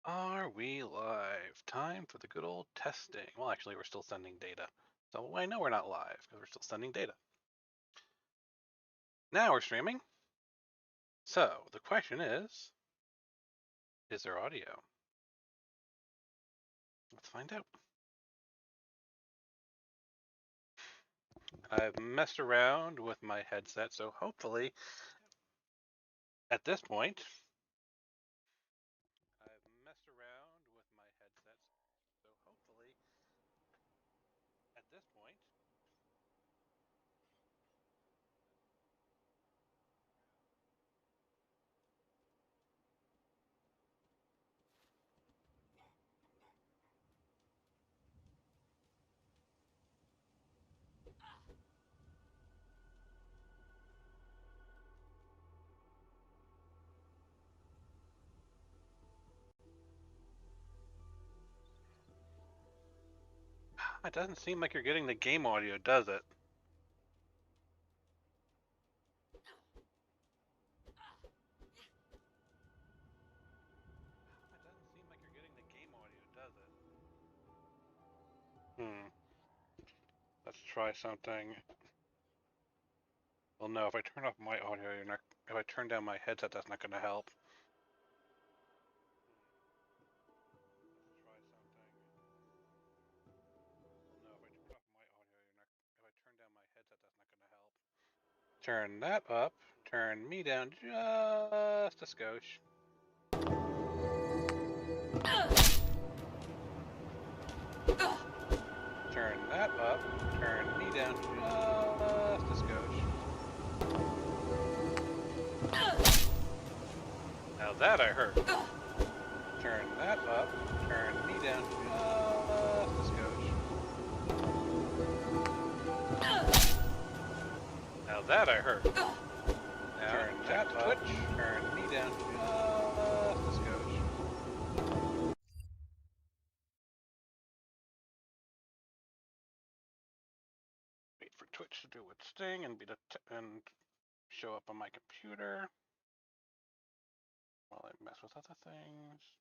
Are we live? Time for the good old testing. Well, actually, we're still sending data. So I know we're not live because we're still sending data. Now we're streaming. So the question is there audio? Let's find out. I've messed around with my headset, so hopefully at this point, it doesn't seem like you're getting the game audio, does it? Let's try something. Well, no, if I turn off my audio, you're not. If I turn down my headset, that's not going to help. Turn that up. Turn me down just a skosh. Turn that up. Turn me down just a skosh. Now that I heard. Turn that up. Turn me down just a skosh. Now that I heard. Now turn that up. Turn me down just a skosh. Wait for Twitch to do its thing and and show up on my computer while I mess with other things.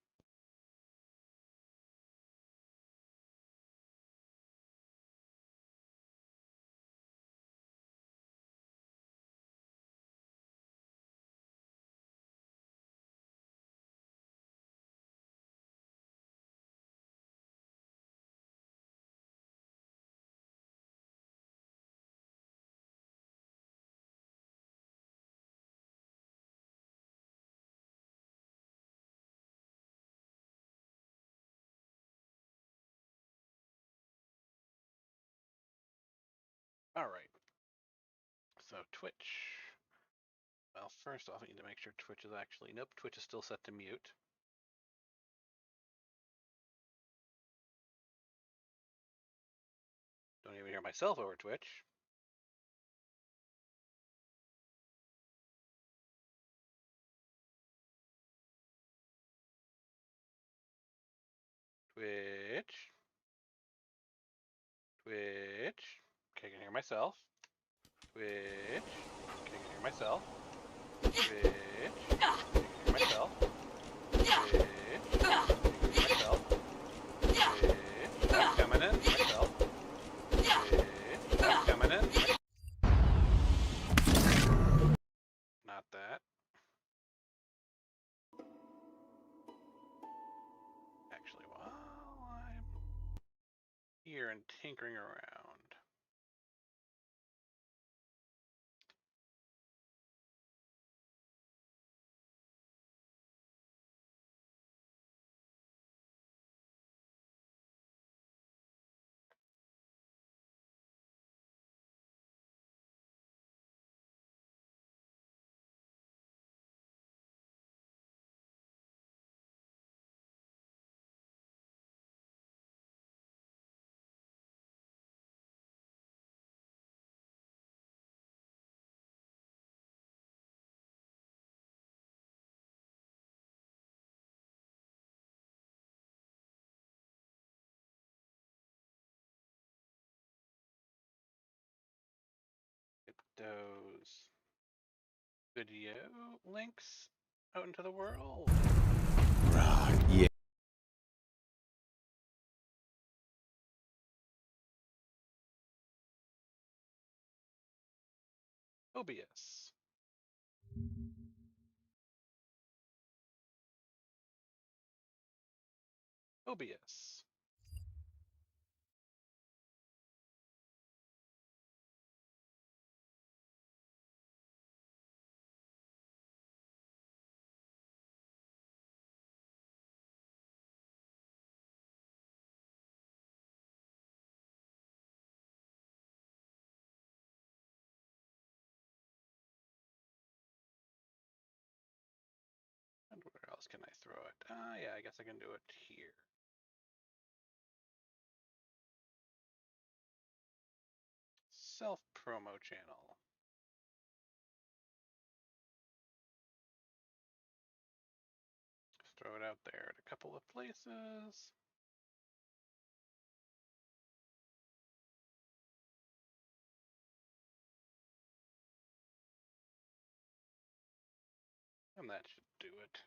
All right. So Twitch. Well, first off, I need to make sure Twitch is actually, nope, Twitch is still set to mute. Don't even hear myself over Twitch. Twitch. Twitch. Okay, I can hear myself. Twitch. Okay, I can hear myself. Twitch. Okay, I can hear myself. Twitch. Okay, I can hear myself. Twitch. I'm coming in. Myself. Twitch. I'm coming in. Not that. Actually, while I'm here and tinkering around. Get those video links out into the world. Yeah. Obius. Obius. And where else can I throw it? Yeah, I guess I can do it here. Self-promo channel. Just throw it out there at a couple of places. And that should do it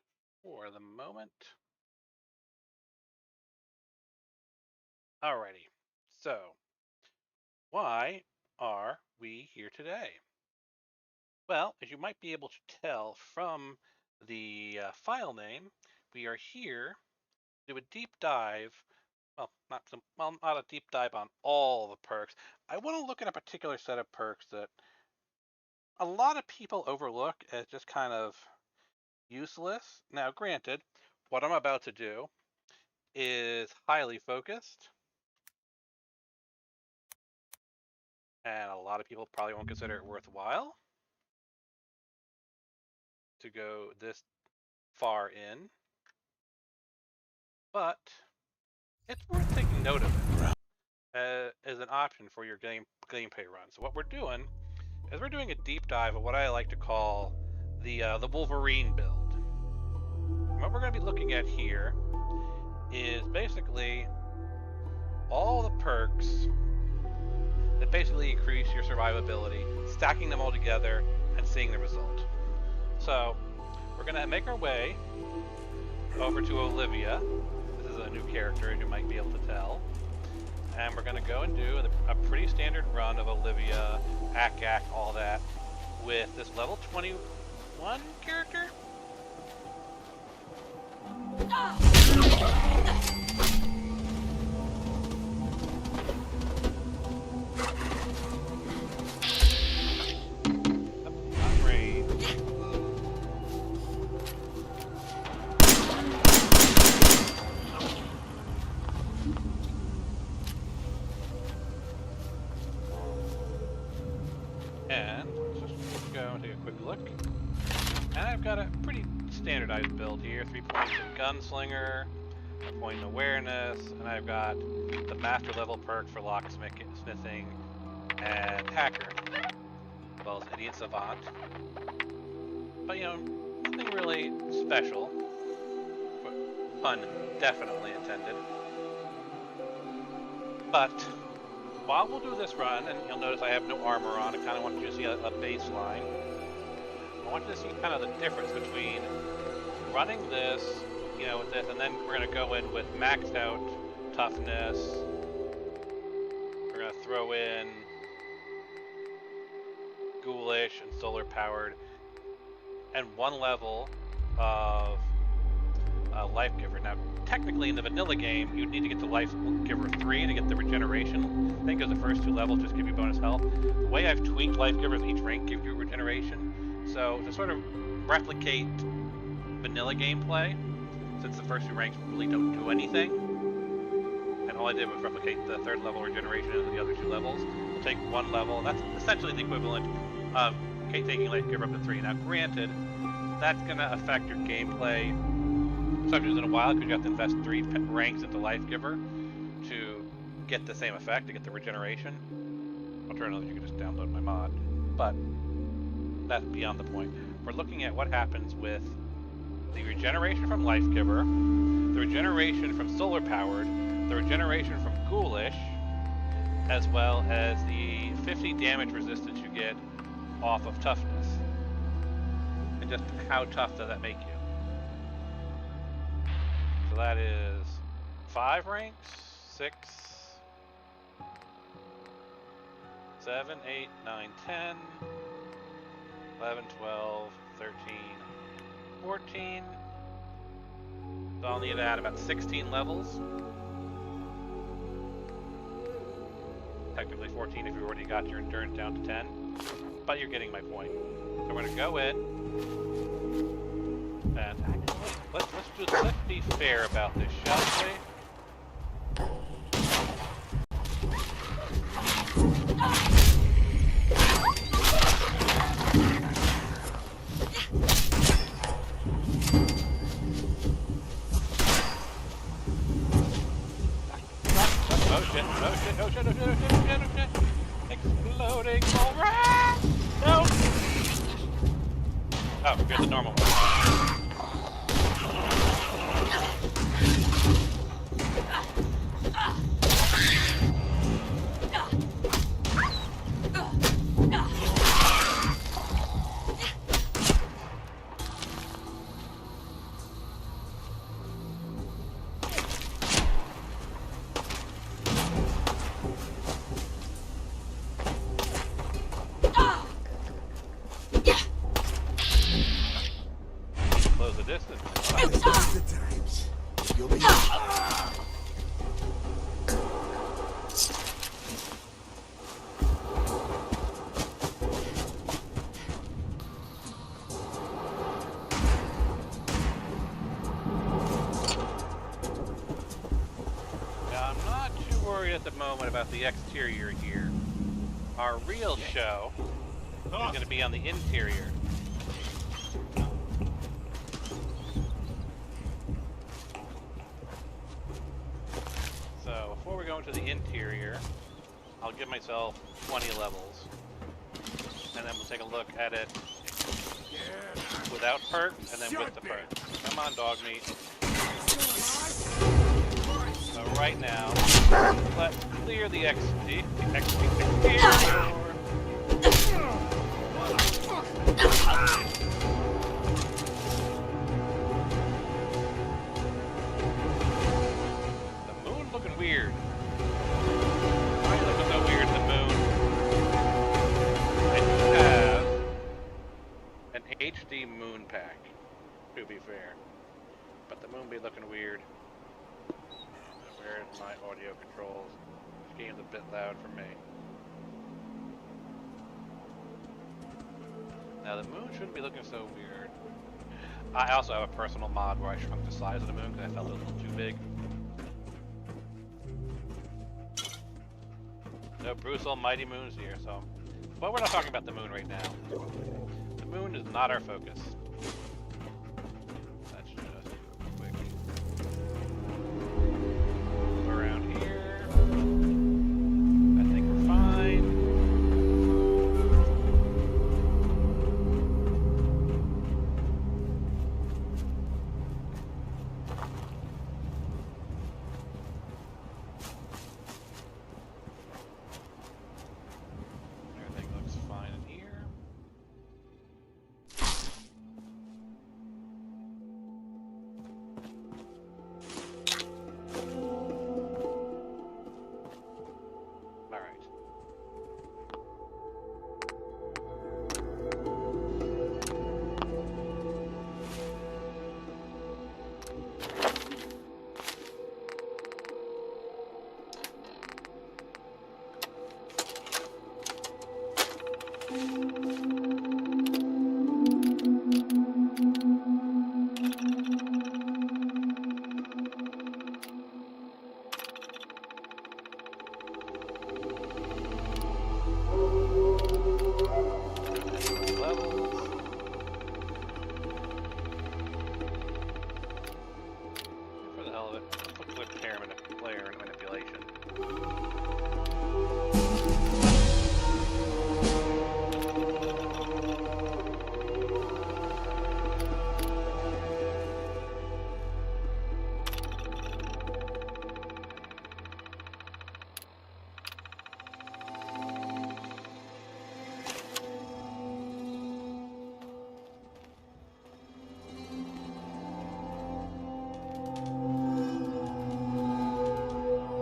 for the moment. Alrighty, so why are we here today? Well, as you might be able to tell from the file name, we are here to do a deep dive. Well, not a deep dive on all the perks. I want to look at a particular set of perks that a lot of people overlook as just kind of useless. Now, granted, what I'm about to do is highly focused, and a lot of people probably won't consider it worthwhile to go this far in, but it's worth taking note of it as an option for your gameplay run. So what we're doing is we're doing a deep dive of what I like to call the Wolverine build. And what we're going to be looking at here is basically all the perks that basically increase your survivability, stacking them all together and seeing the result. So we're going to make our way over to Olivia. This is a new character, as you might be able to tell. And we're going to go and do a pretty standard run of Olivia, Ack, all that, with this level 21 character. And let's just go and take a quick look. And I've got a pretty standardized build here. 3 points in Gunslinger, a point in Awareness, and I've got the Master level perk for Locksmithing and Hacker, as well as Idiot Savant. But, you know, nothing really special. Pun definitely intended. But while we'll do this run, and you'll notice I have no armor on, I kind of want you to see a baseline. I want you to see kind of the difference between running this, you know, with this, and then we're going to go in with maxed out toughness. We're going to throw in ghoulish and solar powered, and 1 level of Life Giver. Now, technically in the vanilla game, you'd need to get to Life Giver 3 to get the regeneration. I think because the first 2 levels just give you bonus health. The way I've tweaked Life Givers, each rank gives you regeneration. So to sort of replicate vanilla gameplay, since the first 2 ranks really don't do anything, and all I did was replicate the 3rd level regeneration into the other 2 levels, we'll take 1 level, and that's essentially the equivalent of taking Life Giver up to 3. Now granted, that's going to affect your gameplay sometimes in a while, because you have to invest 3 ranks into Life Giver to get the same effect, to get the regeneration. Alternatively, you can just download my mod. But that's beyond the point. We're looking at what happens with the regeneration from Life Giver, the regeneration from Solar Powered, the regeneration from Ghoulish, as well as the 50 damage resistance you get off of Toughness. And just how tough does that make you? So that is 5 ranks, 6, 7, 8, 9, 10. 11, 12, 13, 14. So I'll need to add about 16 levels. Technically 14 if you already got your endurance down to 10. But you're getting my point. So we're gonna go in. And let's be fair about this, shall we? Oh shit. Exploding alright! No! Oh, here's the normal one. Close the distance. You'll be Now, I'm not too worried at the moment about the exterior here. Our real show is going to be on the interior. So, before we go into the interior, I'll give myself 20 levels. And then we'll take a look at it without perks and then with the perks. Come on, dog meat. So right now, let's clear the exterior. The moon looking weird. Why are you looking so weird, the moon? I do have an HD moon pack, to be fair. But the moon be looking weird. Where's my audio controls? This game's a bit loud for me. Now the moon shouldn't be looking so weird. I also have a personal mod where I shrunk the size of the moon because I felt it was a little too big. No Bruce Almighty moons here, so. But we're not talking about the moon right now. The moon is not our focus. Let's just do a quick move around here. I think we're fine. Everything looks fine in here. All right. Levels. For the hell of it, let's put player manipulation.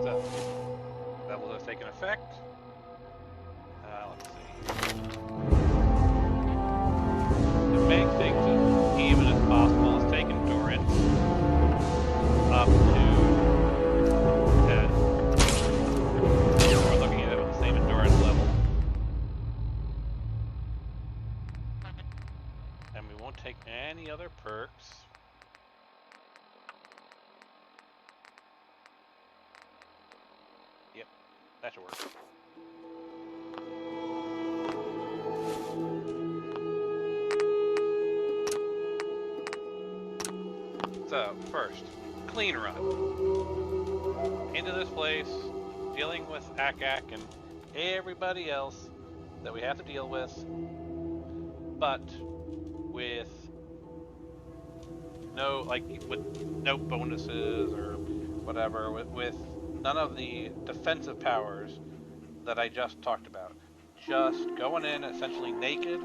So, levels have taken effect. Let's see. That should work. So, first, clean run. Into this place, dealing with Akak and everybody else that we have to deal with, but with no bonuses or whatever, with none of the defensive powers that I just talked about. Just going in essentially naked,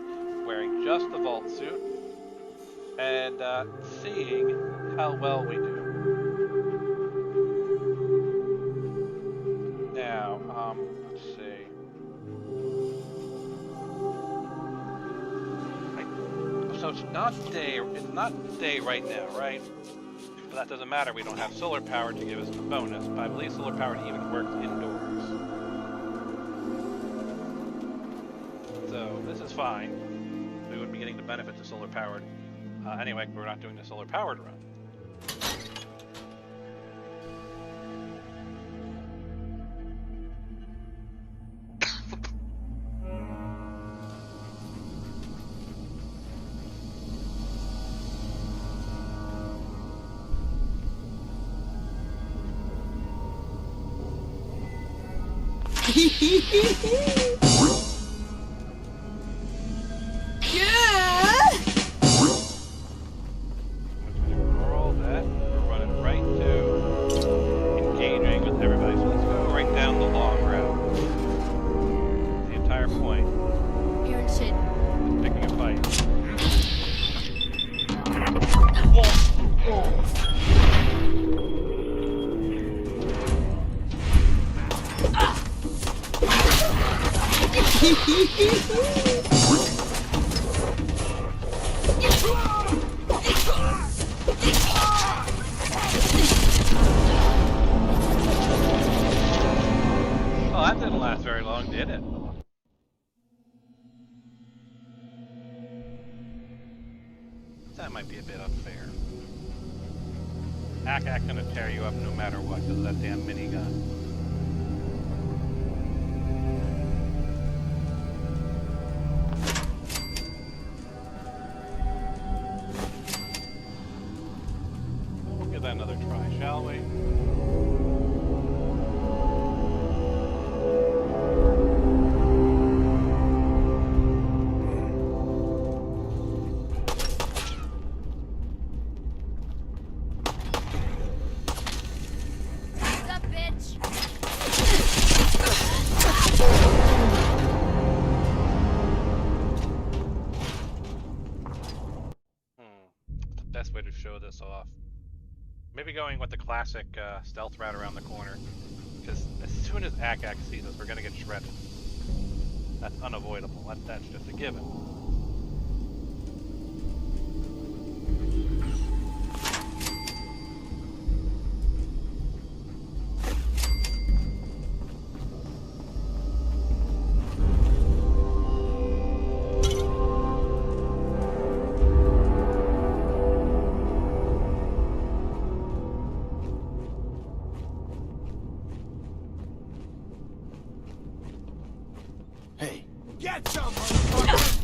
wearing just the vault suit, and seeing how well we do. Now, let's see. So it's not day right now, right? But that doesn't matter. We don't have solar power to give us a bonus. But I believe solar power even works indoors. So this is fine. We wouldn't be getting the benefits of solar powered. Anyway, we're not doing the solar powered run. Roll that. We're running right to engaging with everybody. So let's go right down the long route. The entire point. You're in shit. Picking a fight. Oh, that didn't last very long, did it? That might be a bit unfair. Akak's gonna tear you up no matter what because of that damn minigun. We'll give that another try, shall we? What's up, bitch? The best way to show this off. Maybe going with the classic stealth route around the corner. Because as soon as Akak sees us, we're going to get shredded. That's unavoidable. That's just a given. Hey, get some, motherfucker!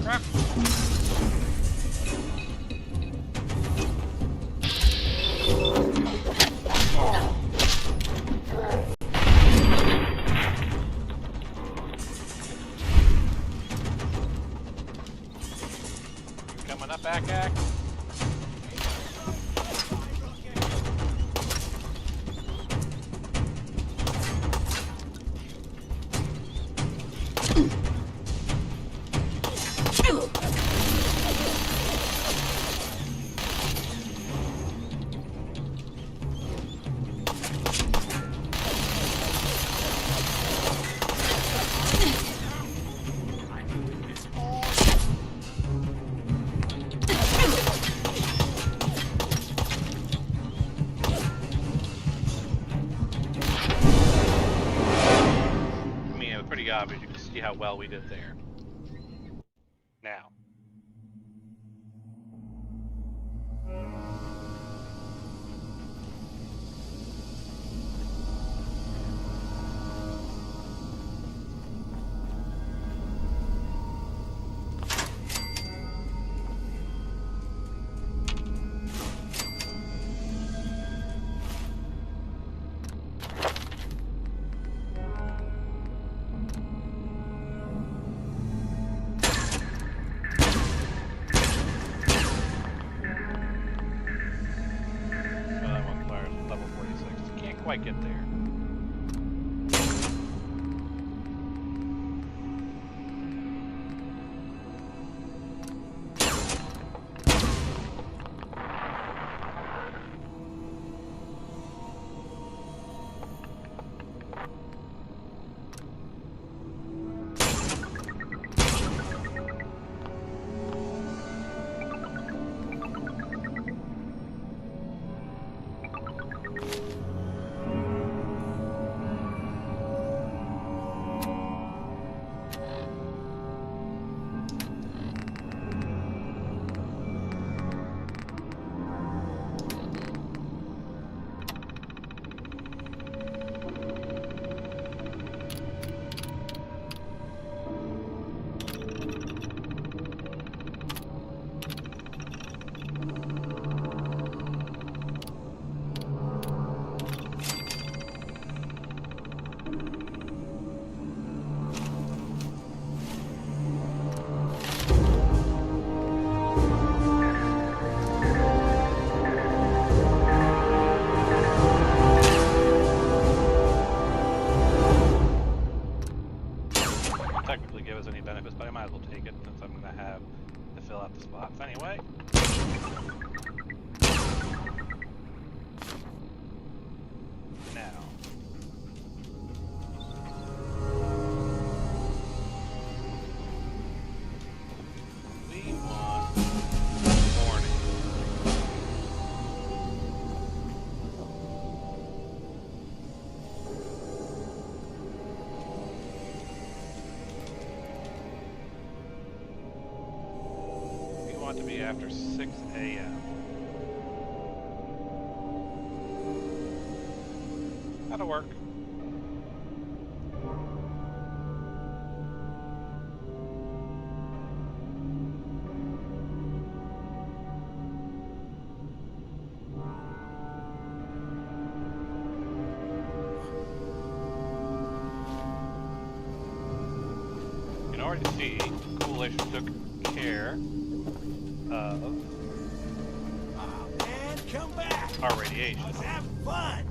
Crap. Coming up, Akak. how well we did there. Now. Quite get there. Anyway. Now. We want morning. We want to be after 6 a.m. That'll work. You can already see Coolish took care of man, come back. our radiation. Let's have fun.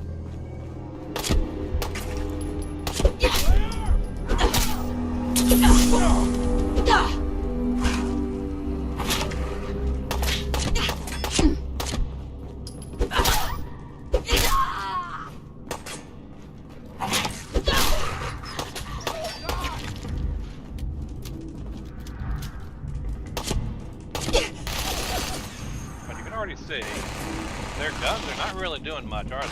But you can already see their guns are not really doing much, are they?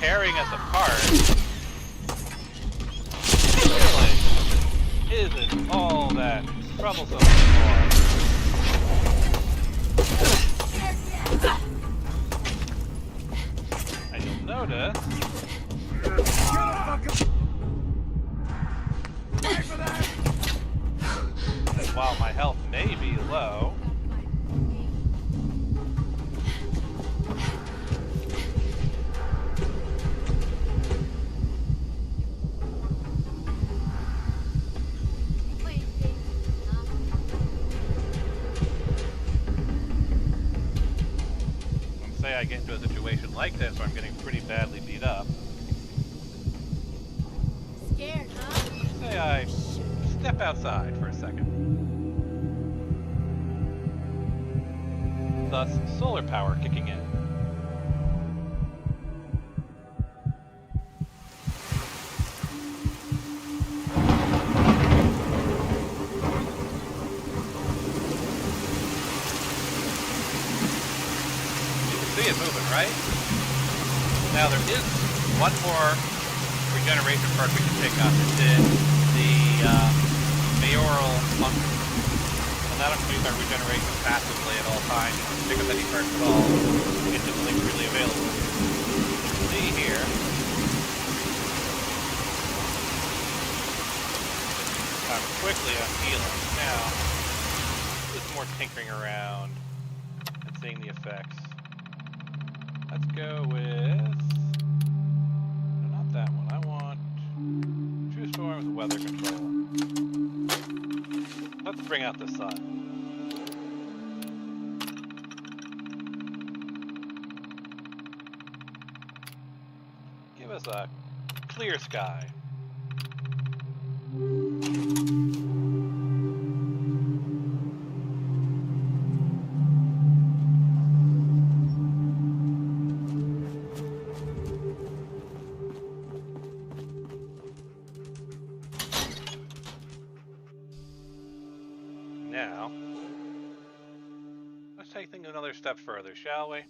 Tearing us apart really isn't all that troublesome anymore. And you'll notice that while my health may be low, say I get into a situation like this where I'm getting pretty badly beat up. Scared, huh? Say I step outside for a second. thus solar power kicking in. See it moving, right? Now there is one more regeneration perk we can pick up. It's in the mayoral function. And that'll increase our regeneration passively at all times. You don't pick up any perks at all. It's just like freely available. You can see here. I'm quickly on healing. Now, just more tinkering around and seeing the effects. Let's go with... No, not that one. I want... True Storm with weather control. Let's bring out the sun. Give us a clear sky. Now, let's take things another step further, shall we?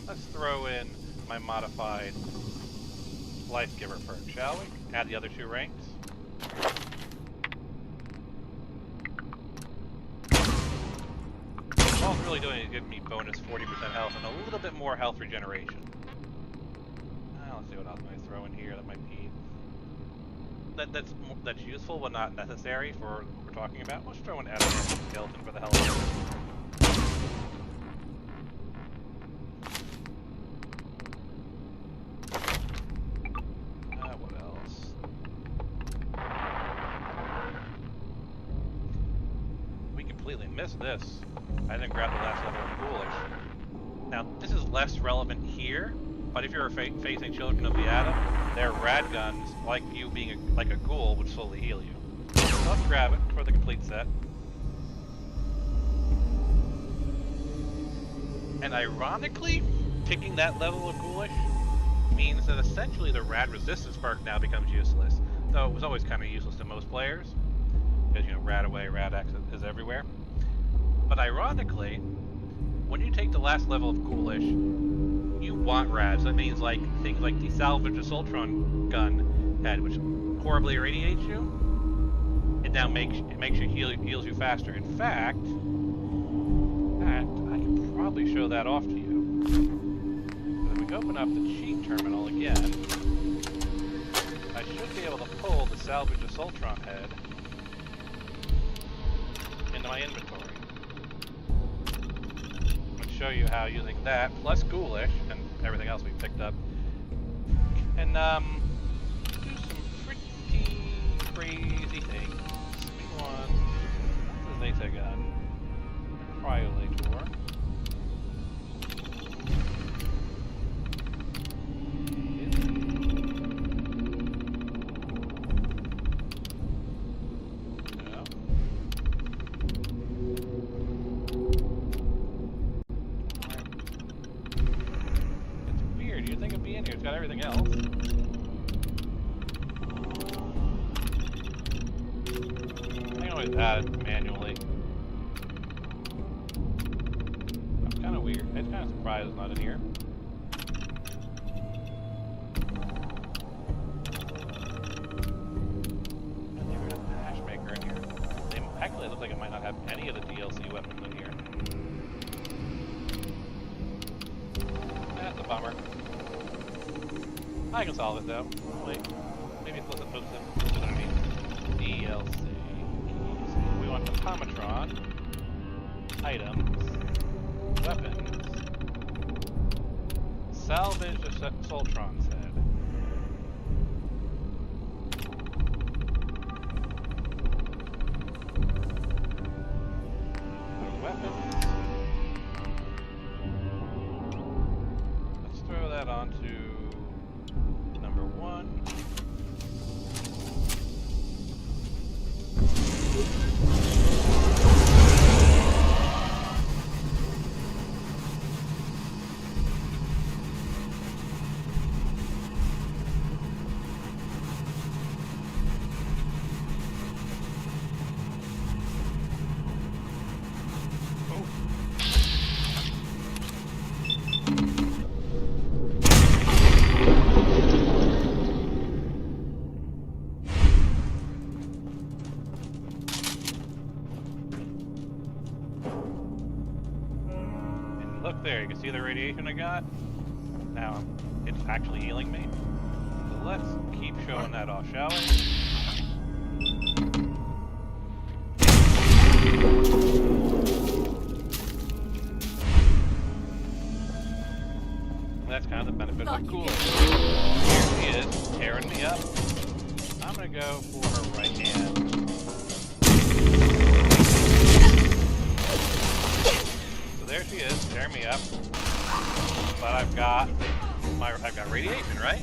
Let's throw in my modified Life Giver perk, shall we? Add the other 2 ranks. All it's really doing is giving me bonus 40% health and a little bit more health regeneration. Let's see what else I throw in here that might be... That's useful but not necessary for what we're talking about. Let's throw an adamantium skeleton for the hell of it. What else? We completely missed this. I didn't grab the last level of Ghoulish. Now, this is less relevant here, but if you're facing Children of the Atom, their rad guns, like you being like a ghoul, would slowly heal you. So let's grab it for the complete set. And ironically, picking that level of Ghoulish means that essentially the rad resistance perk now becomes useless. Though it was always kind of useless to most players, because, you know, rad away, rad X is everywhere. But ironically, when you take the last level of Ghoulish, you want rads. That means like things like the salvage assaultron gun head, which horribly irradiates you. It now makes you heals you faster. In fact, I can probably show that off to you. So if we open up the cheat terminal again, I should be able to pull the salvage assaultron head into my inventory. Show you how using that plus Ghoulish and everything else we picked up and do some pretty crazy things. We want the Zeta gun, Cryolator. Got everything else. I can always add it manually. That's kind of weird. It's kind of surprised it's not in here. And there's a Hashmaker in here. Actually, it looks like it might not have any of the DLC weapons in here. That's a bummer. I can solve it though. Wait, maybe it's listed underneath. DLC. We want Automatron, items, weapons, salvage the Soltron's head. Weapons. Let's throw that onto number 1. see the radiation I got? Now it's actually healing me. So let's keep showing that off, shall we? That's kind of the benefit of cooling. Here she is, tearing me up. I'm gonna go for her right hand. So there she is, tearing me up. But I've got radiation, right?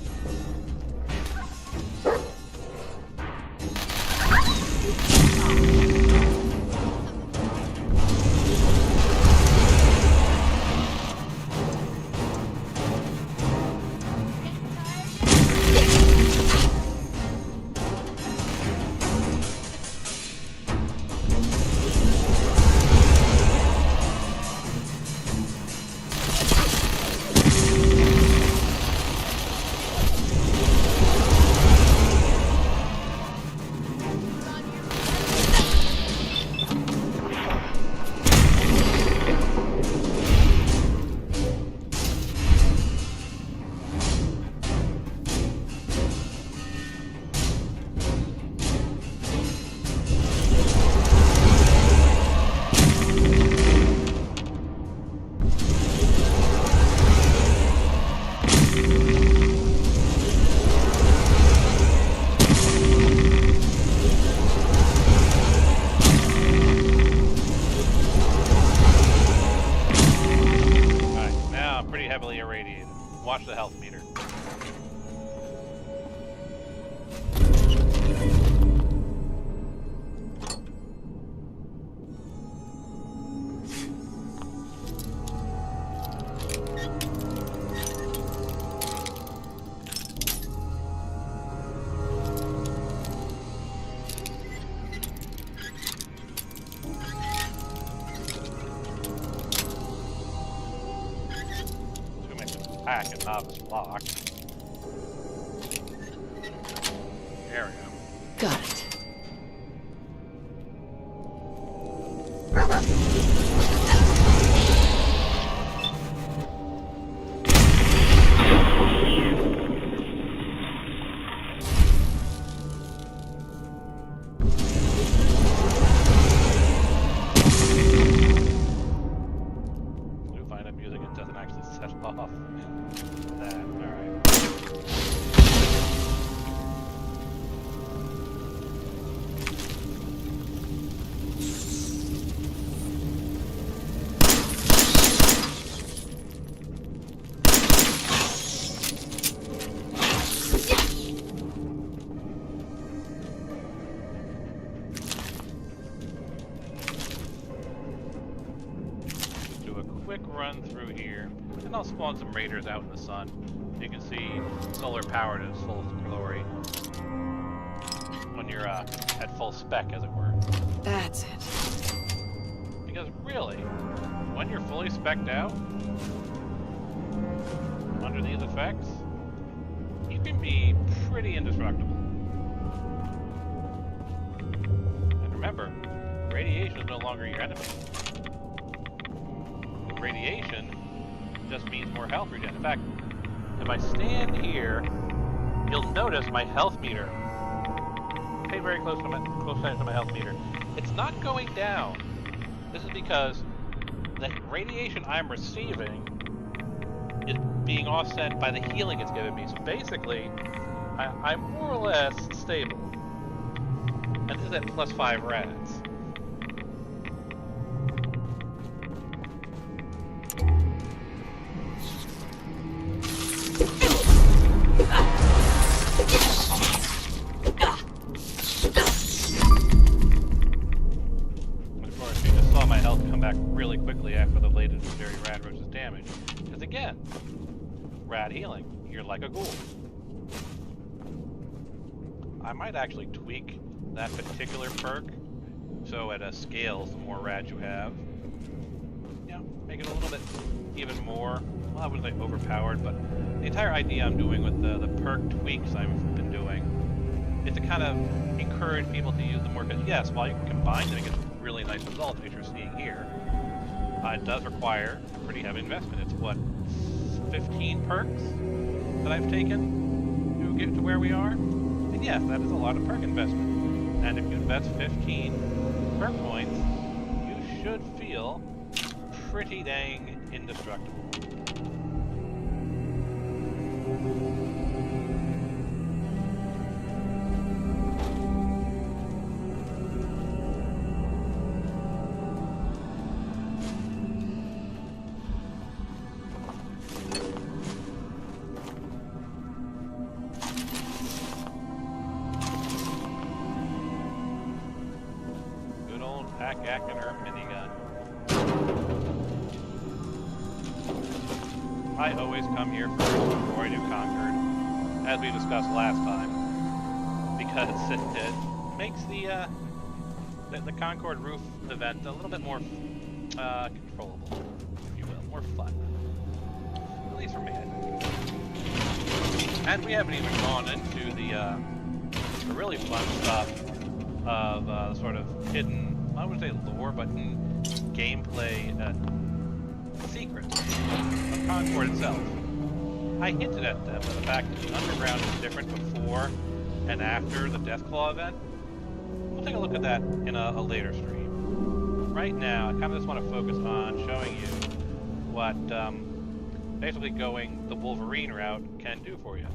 Heavily irradiated. Watch the health meter. Pack and not this lock. There we go. Got it. You find that music, it doesn't actually set off. That, alright. Do a quick run through here, and I'll spawn some raiders out in the sun. You can see solar power to its full glory when you're at full spec, as it were. That's it. Because really, when you're fully spec'd out, under these effects, you can be pretty indestructible. And remember, radiation is no longer your enemy. Radiation just means more health regen. In fact, if I stand here, you'll notice my health meter. Pay very close attention to my health meter. It's not going down. This is because the radiation I'm receiving is being offset by the healing it's giving me. So basically, I'm more or less stable. And this is at +5 rads. My health come back really quickly after the latest legendary Rad Roach's damage. Because again, Rad healing, you're like a ghoul. I might actually tweak that particular perk so it scales the more Rad you have. You know, make it a little bit even more, well, I wouldn't say overpowered, but the entire idea I'm doing with the perk tweaks I've been doing is to kind of encourage people to use them more. Because yes, while you can combine them, it gets really nice results, as you're seeing here. It does require pretty heavy investment. It's what, 15 perks that I've taken to get to where we are? And yes, that is a lot of perk investment. And if you invest 15 perk points, you should feel pretty dang indestructible. I always come here first before I do Conquered, as we discussed last time, because it makes the Concord roof event a little bit more controllable, if you will, more fun. At least for me, I think. And we haven't even gone into the really fun stuff of the sort of hidden, I wouldn't say lore, but gameplay secrets of Concord itself. I hinted at them, but the fact that the underground is different before and after the Deathclaw event. We'll take a look at that in a later stream. Right now, I kind of just want to focus on showing you what basically going the Wolverine route can do for you.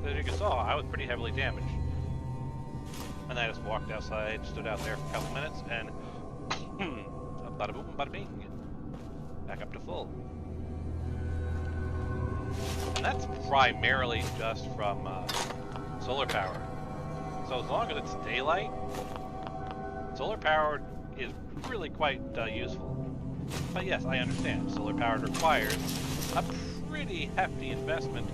As you saw, I was pretty heavily damaged. And I just walked outside, stood out there for a couple minutes, and bada boom, bada bing. Back up to full. And that's primarily just from solar power. So as long as it's daylight, solar power is really quite useful. But yes, I understand. Solar power requires a pretty hefty investment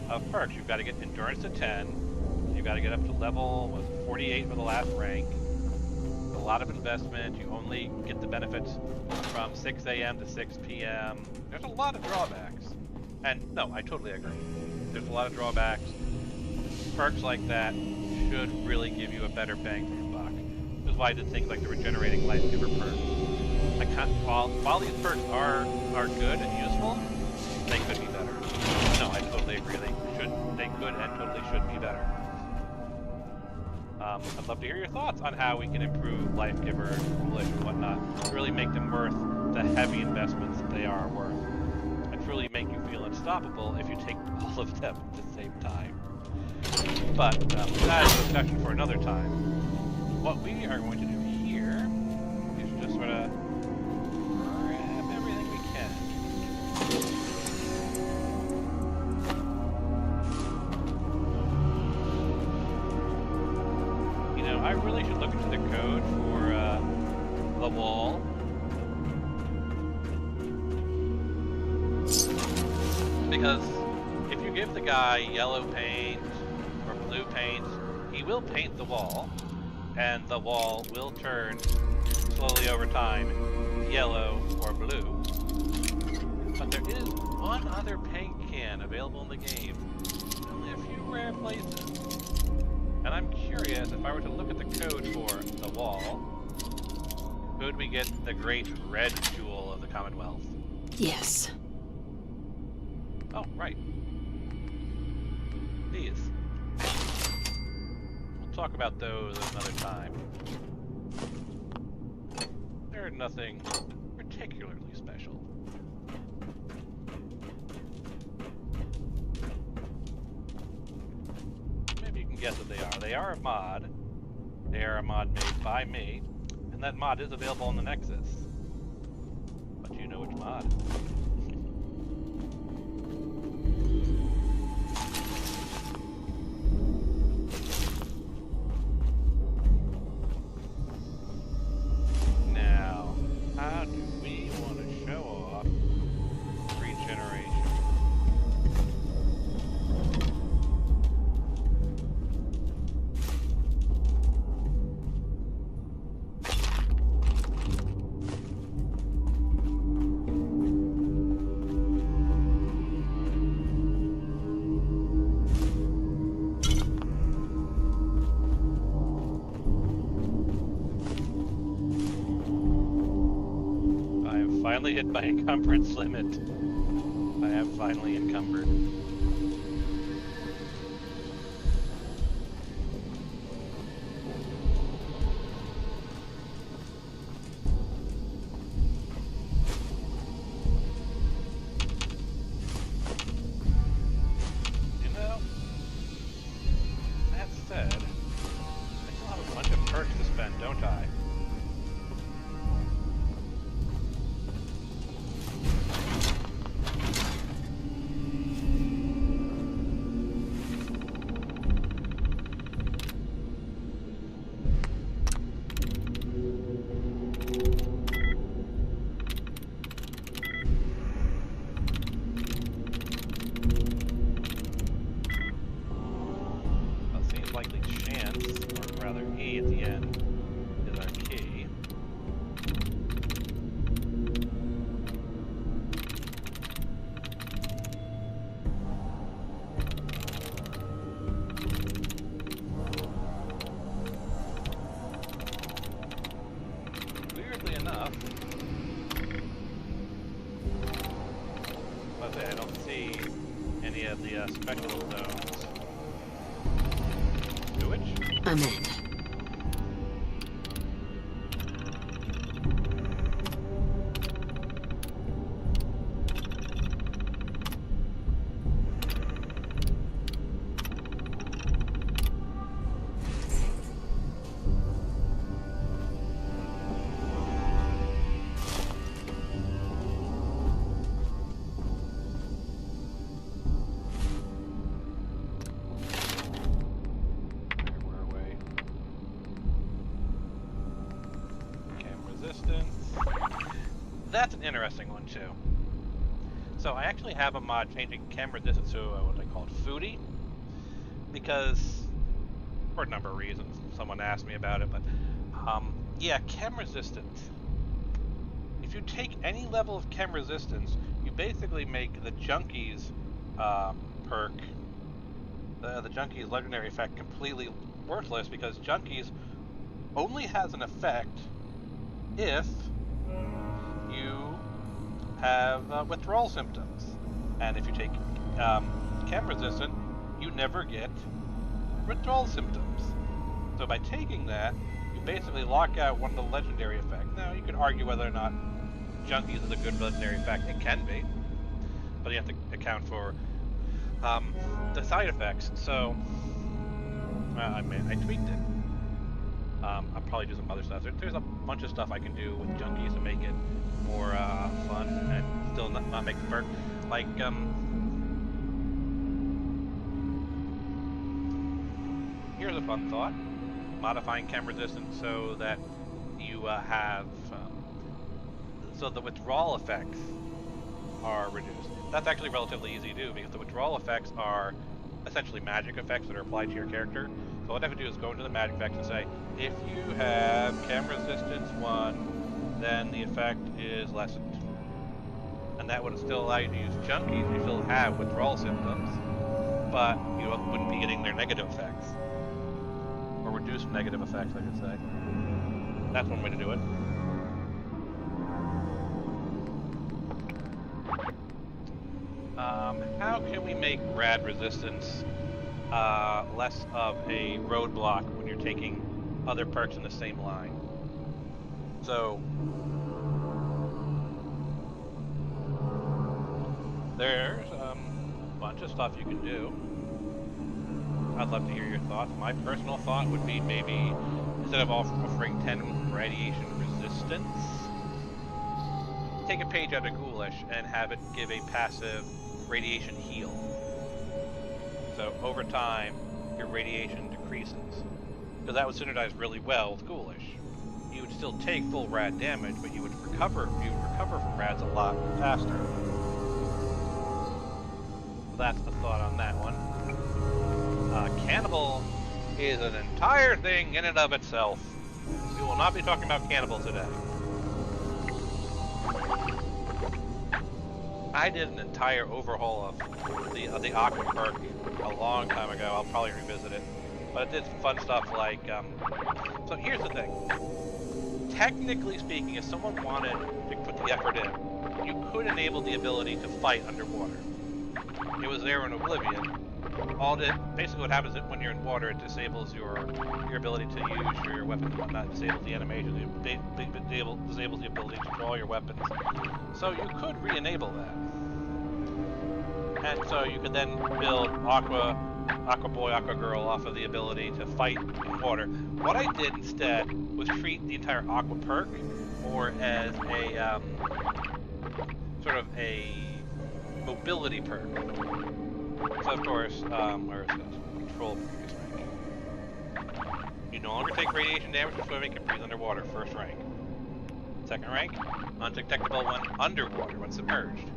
of perks. You've got to get endurance to 10. You've got to get up to level 48 for the last rank. A lot of investment. You only get the benefits from 6 a.m. to 6 p.m. There's a lot of drawbacks. And no, I totally agree. There's a lot of drawbacks. Perks like that should really give you a better bang for your buck. This is why I did things like the regenerating life giver perk. While these perks are good and useful, they could be better. No, I totally agree. They could and totally should be better. I'd love to hear your thoughts on how we can improve Life Giver, Foolish, and whatnot, to really make them worth the heavy investments that they are worth, and truly make you feel unstoppable if you take all of them at the same time. But that is a discussion for another time. What we are going to do here is just sort of grab everything we can. I really should look into the code for the wall. Because if you give the guy yellow paint or blue paint, he will paint the wall, and the wall will turn slowly over time yellow or blue. But there is one other paint can available in the game, only a few rare places. And I'm curious, if I were to look at the code for the wall, could we get the great red jewel of the Commonwealth? Yes. Oh, right. These. We'll talk about those another time. They're nothing particularly special. Guess what they are. They are a mod. They are a mod made by me, and that mod is available on the Nexus. But you know which mod. Now, how do we want to show off regeneration? finally hit my encumbrance limit. I am finally encumbered. You know, that said, I still have a bunch of perks to spend, don't I? Well, it seems likely chance, or rather E at the end, is our key. Weirdly enough, but I don't see any of the spectacle zones. Which? I'm in. That's an interesting one too. So I actually have a mod changing camera distance to what I call it, foodie, because for a number of reasons. Someone asked me about it, but yeah, chem resistance. If you take any level of chem resistance, you basically make the Junkies perk, the Junkies legendary effect, completely worthless, because Junkies only has an effect if you have withdrawal symptoms, and if you take chem resistant, you never get withdrawal symptoms. So by taking that, you basically lock out one of the legendary effects. Now, you could argue whether or not Junkies is a good legendary effect. It can be, but you have to account for the side effects. So I tweaked it. I'll probably do some other stuff. There's a bunch of stuff I can do with Junkies to make it more fun and still not make the perk. Like, here's a fun thought. Modifying chem resistance so that you have, so the withdrawal effects are reduced. That's actually relatively easy to do, because the withdrawal effects are essentially magic effects that are applied to your character. So what I have to do is go into the magic effects and say, if you have chem resistance 1, then the effect is lessened. And that would still allow you to use Junkies. You still have withdrawal symptoms, but you wouldn't be getting their negative effects. Or reduced negative effects, I should say. That's one way to do it. How can we make rad resistance less of a roadblock when you're taking other perks in the same line? So there's a bunch of stuff you can do. I'd love to hear your thoughts. My personal thought would be maybe instead of offering 10 radiation resistance, take a page out of Ghoulish and have it give a passive radiation heal. So over time, your radiation decreases. Because that would synergize really well with Ghoulish. You would still take full rad damage, but you would recover from rads a lot faster. So that's the thought on that one. Cannibal is an entire thing in and of itself. We will not be talking about Cannibal today. I did an entire overhaul of the Aqua perk a long time ago. I'll probably revisit it. But it did fun stuff like, so here's the thing. Technically speaking, if someone wanted to put the effort in, you could enable the ability to fight underwater. It was there in Oblivion. Basically what happens is when you're in water, it disables your ability to use your weapons and whatnot, disables the animation, disables the ability to draw your weapons. So you could re-enable that. And so you could then build Aqua Boy, Aqua Girl off of the ability to fight in water. What I did instead was treat the entire Aqua perk more as a sort of a mobility perk. So of course, where is this? Control previous rank. You no longer take radiation damage from swimming and breathe underwater, first rank. Second rank, undetectable when underwater, when submerged.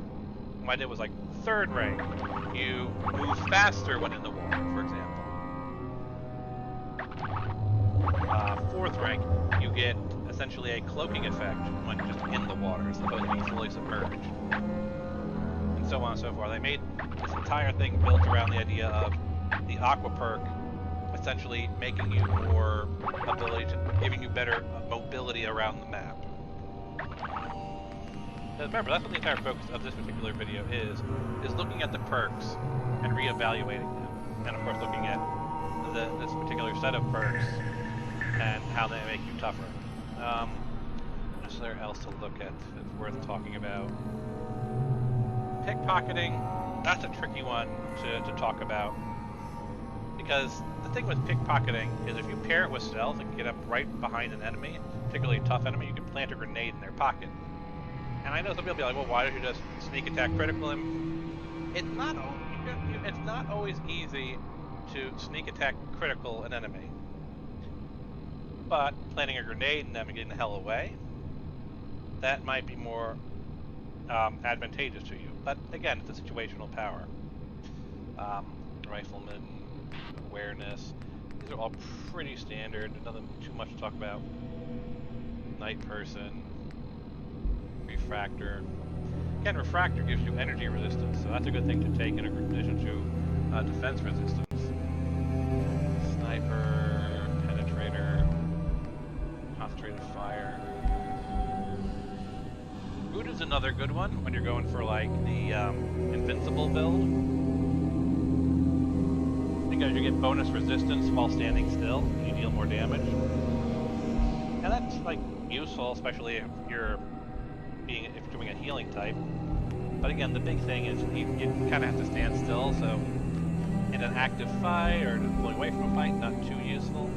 What I did was like third rank, you move faster when in the water, for example. Fourth rank, you get essentially a cloaking effect when just in the water, as opposed to being fully submerged. And so on and so forth. They made this entire thing built around the idea of the Aqua perk essentially making you more giving you better mobility around the map. Remember, that's what the entire focus of this particular video is looking at the perks and reevaluating them. And of course looking at this particular set of perks and how they make you tougher. Is there else to look at that's worth talking about? Pickpocketing, that's a tricky one to talk about. Because the thing with pickpocketing is if you pair it with stealth and get up right behind an enemy, particularly a tough enemy, you can plant a grenade in their pocket. And I know some people will be like, well, why don't you just sneak attack critical him? It's not always easy to sneak attack critical an enemy. But planting a grenade in them and getting the hell away, that might be more advantageous to you. But again, it's a situational power. Rifleman, awareness, these are all pretty standard. There's nothing too much to talk about. Night person. Refractor. Again, refractor gives you energy resistance, so that's a good thing to take in addition to defense resistance. Sniper, penetrator, concentrated fire. Root is another good one when you're going for like the invincible build, because you get bonus resistance while standing still. You deal more damage, and that's like useful, especially if you're doing a healing type. But again, the big thing is you kind of have to stand still, so in an active fight or just pulling away from a fight, not too useful.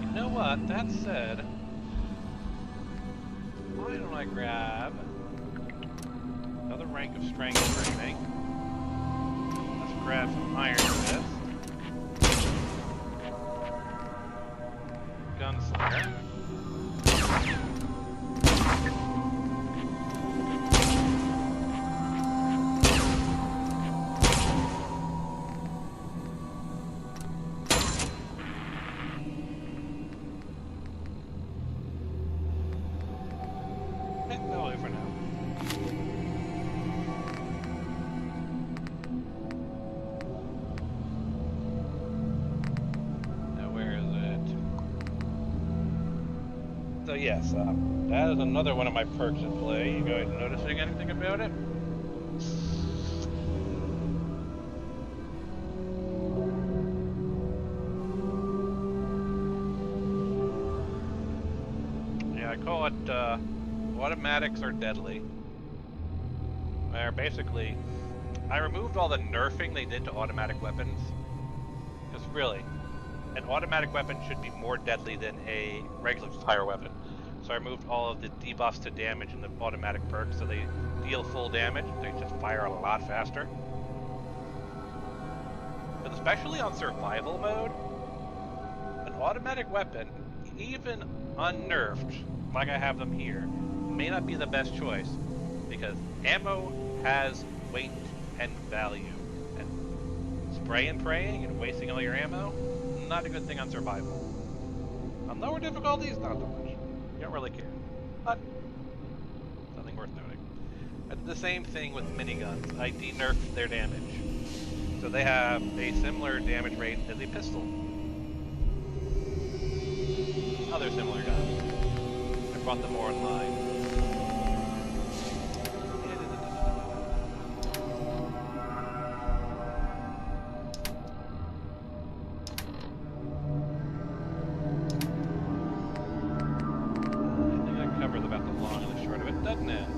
You know what? That said, why don't I grab another rank of strength training? Let's grab some iron fist. Gunslinger. Yes, that is another one of my perks in play. You guys noticing anything about it? Yeah, I call it automatics are deadly. Where basically, I removed all the nerfing they did to automatic weapons. Because really, an automatic weapon should be more deadly than a regular fire weapon. So I removed all of the debuffs to damage in the automatic perks, so they deal full damage. They just fire a lot faster. But especially on survival mode, an automatic weapon, even unnerfed, like I have them here, may not be the best choice, because ammo has weight and value. And spray and praying and wasting all your ammo, not a good thing on survival. On lower difficulties, not so much. You don't really care. But something worth noting. I did the same thing with miniguns. I de-nerfed their damage. So they have a similar damage rate as a pistol. Other similar guns. brought them more in line. I think that covers about the long and the short of it, doesn't it?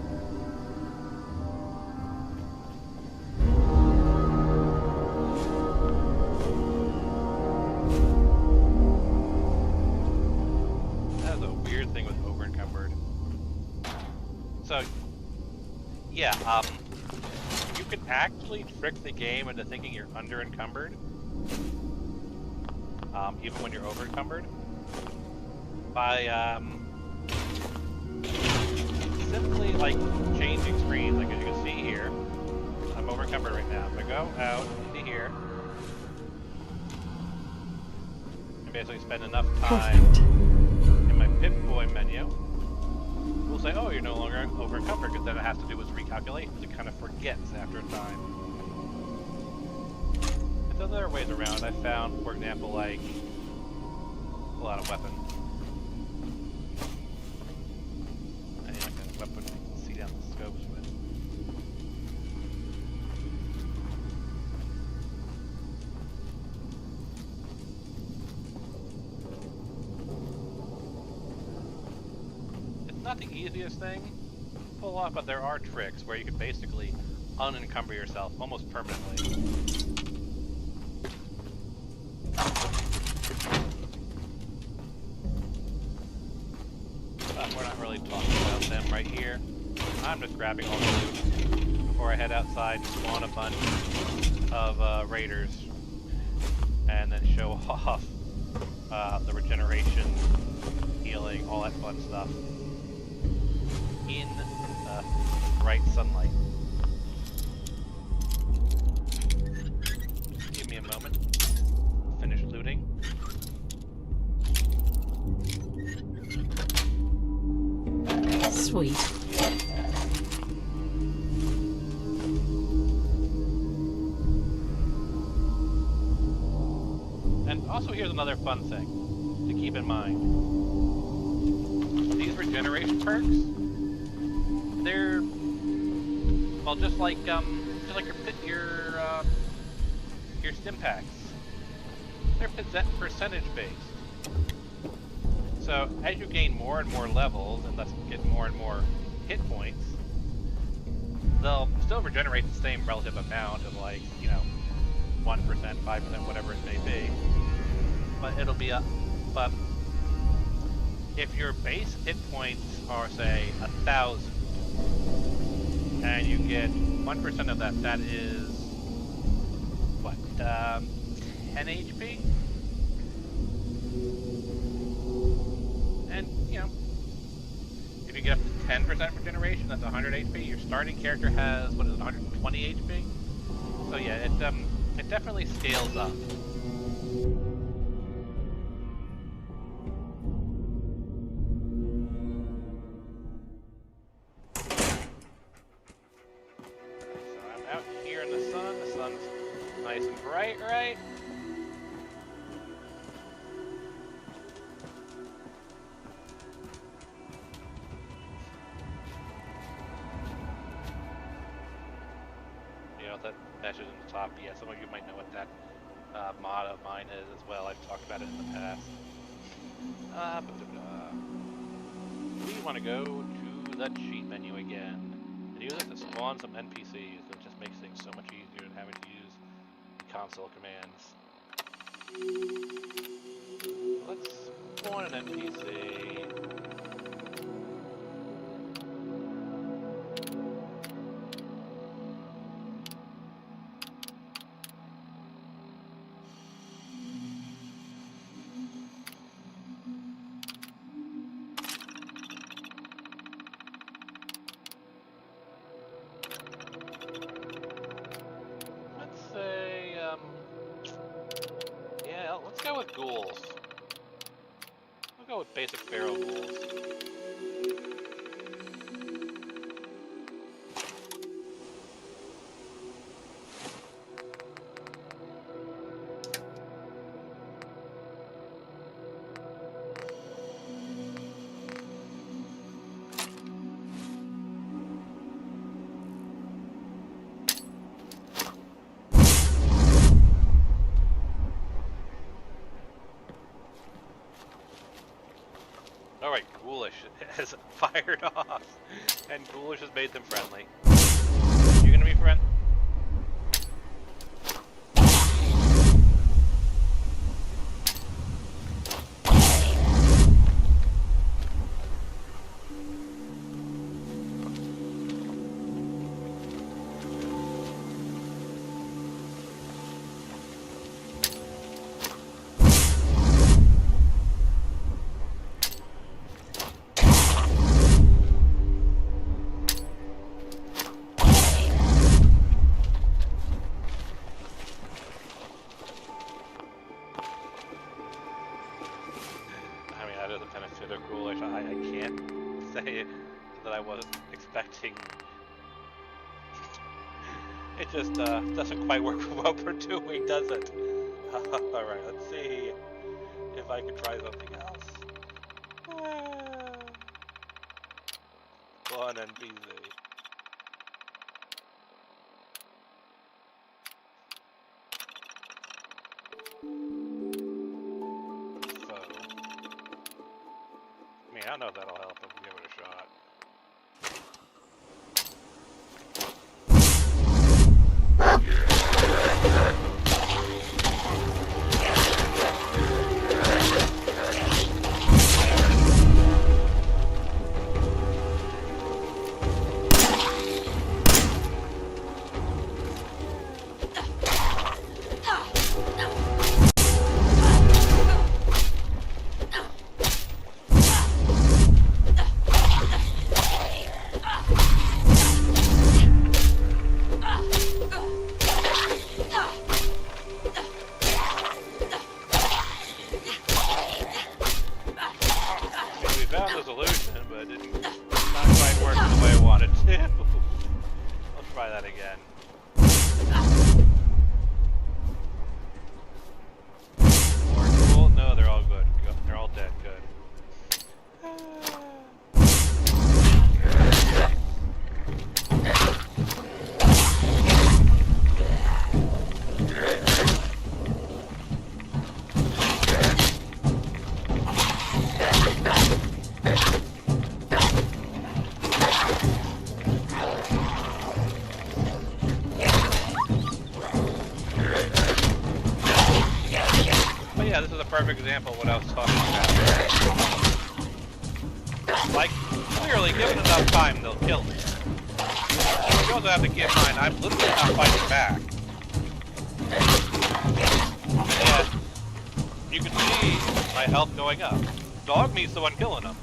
So, yeah, you can actually trick the game into thinking you're under encumbered, even when you're over encumbered, by simply like changing screens. Like as you can see here, I'm over encumbered right now. If I go out into here, and basically spend enough time in my Pip-Boy menu. We'll say, oh, you're no longer over encumbered, because then it has to do with recalculations. It kind of forgets after a time. And there are ways around. I found, for example, like, pull out a weapon. I need like a weapon you can see down the scopes with. Not the easiest thing to pull off, but there are tricks where you can basically unencumber yourself almost permanently. But we're not really talking about them right here. I'm just grabbing all the loot before I head outside and spawn a bunch of raiders and then show off the regeneration, healing, all that fun stuff in bright sunlight. Give me a moment. Finish looting. Sweet. And also here's another fun thing to keep in mind. These regeneration perks, they're, well, just like your stim packs. They're percentage based. So as you gain more and more levels and thus get more and more hit points, they'll still regenerate the same relative amount of, like, you know, 1%, 5%, whatever it may be. But it'll be but if your base hit points are, say, 1,000, and you get 1% of that, that is, what, 10 HP? And, you know, if you get up to 10% regeneration, that's 100 HP. Your starting character has, what is it, 120 HP? So yeah, it definitely scales up. Nice and bright, right? You know, that message in the top, yeah, some of you might know what that mod of mine is as well. I've talked about it in the past. We want to go to the cheat menu again and use it to spawn some NPCs. It just makes things so much easier than having to use console commands. Let's spawn an NPC. Let's go with ghouls. We'll go with basic feral ghouls. has fired off, and Ghoulish has made them friendly. You gonna be friend? I can't say that I wasn't expecting. It just doesn't quite work for what we're doing, does it? Alright, let's see if I can try something else. Go on, NPC. I don't know if that'll help, but we'll give it a shot. Yeah, this is a perfect example of what I was talking about. Like, clearly, given enough time, they'll kill me. You also have to keep in mind, I'm literally not fighting back. And you can see my health going up. Dog me's the one killing him.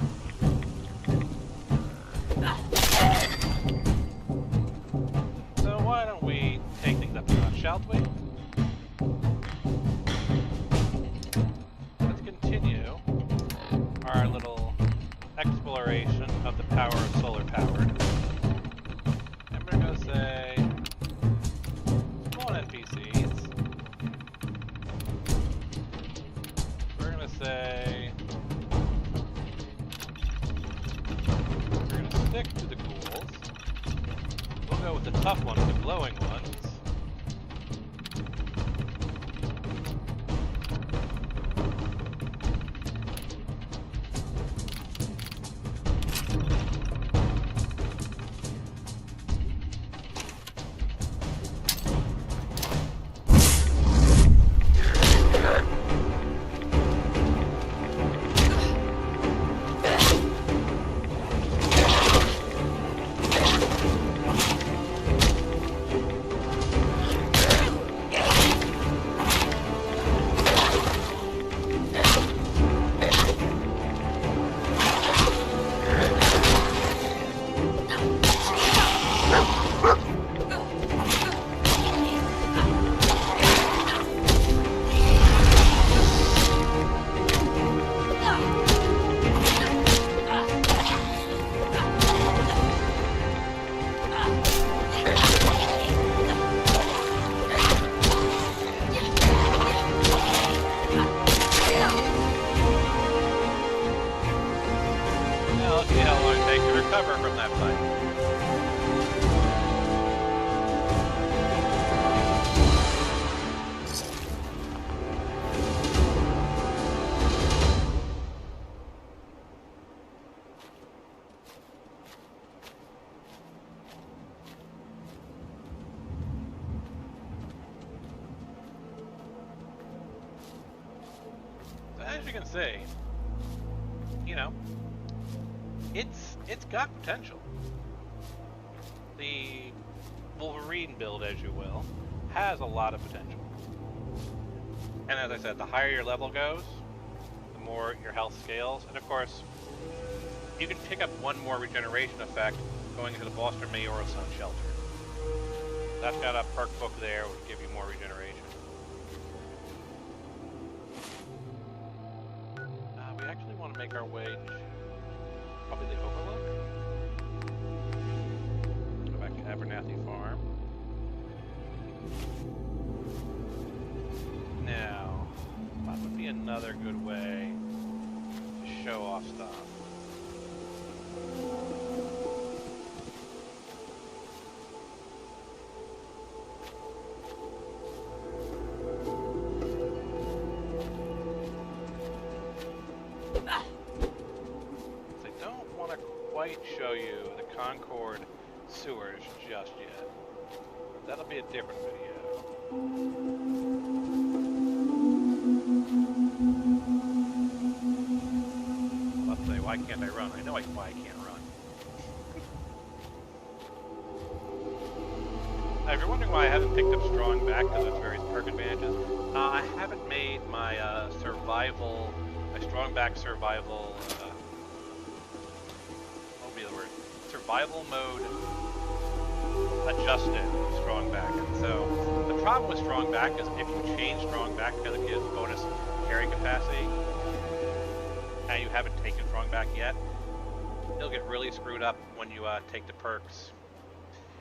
So why don't we take things up a notch, shall we? Our little exploration of the power of solar powered. And we're gonna say, come on NPCs. We're gonna say, we're gonna stick to the ghouls. We'll go with the tough ones, the glowing ones. can see, you know, it's got potential. The Wolverine build, as you will, has a lot of potential. And as I said, the higher your level goes, the more your health scales. And of course, you can pick up one more regeneration effect going into the Boston Mayoral Sun Shelter. That's got a perk book there, which will give you more regeneration. We actually want to make our way to probably the Overlook. Go back to Abernathy Farm. Now, what would be another good way to show off stuff? I don't want to quite show you the Concord sewers just yet. That'll be a different video. Let's say, why can't I run? I know why I can't run. If you're wondering why I haven't picked up Strong back because of its various perk advantages, I haven't made my Strong back survival, what would be the word? Survival mode adjusted Strong back. And so, the problem with Strong back is if you change Strong back because it gives bonus carrying capacity, and you haven't taken Strong back yet, you'll get really screwed up when you take the perks.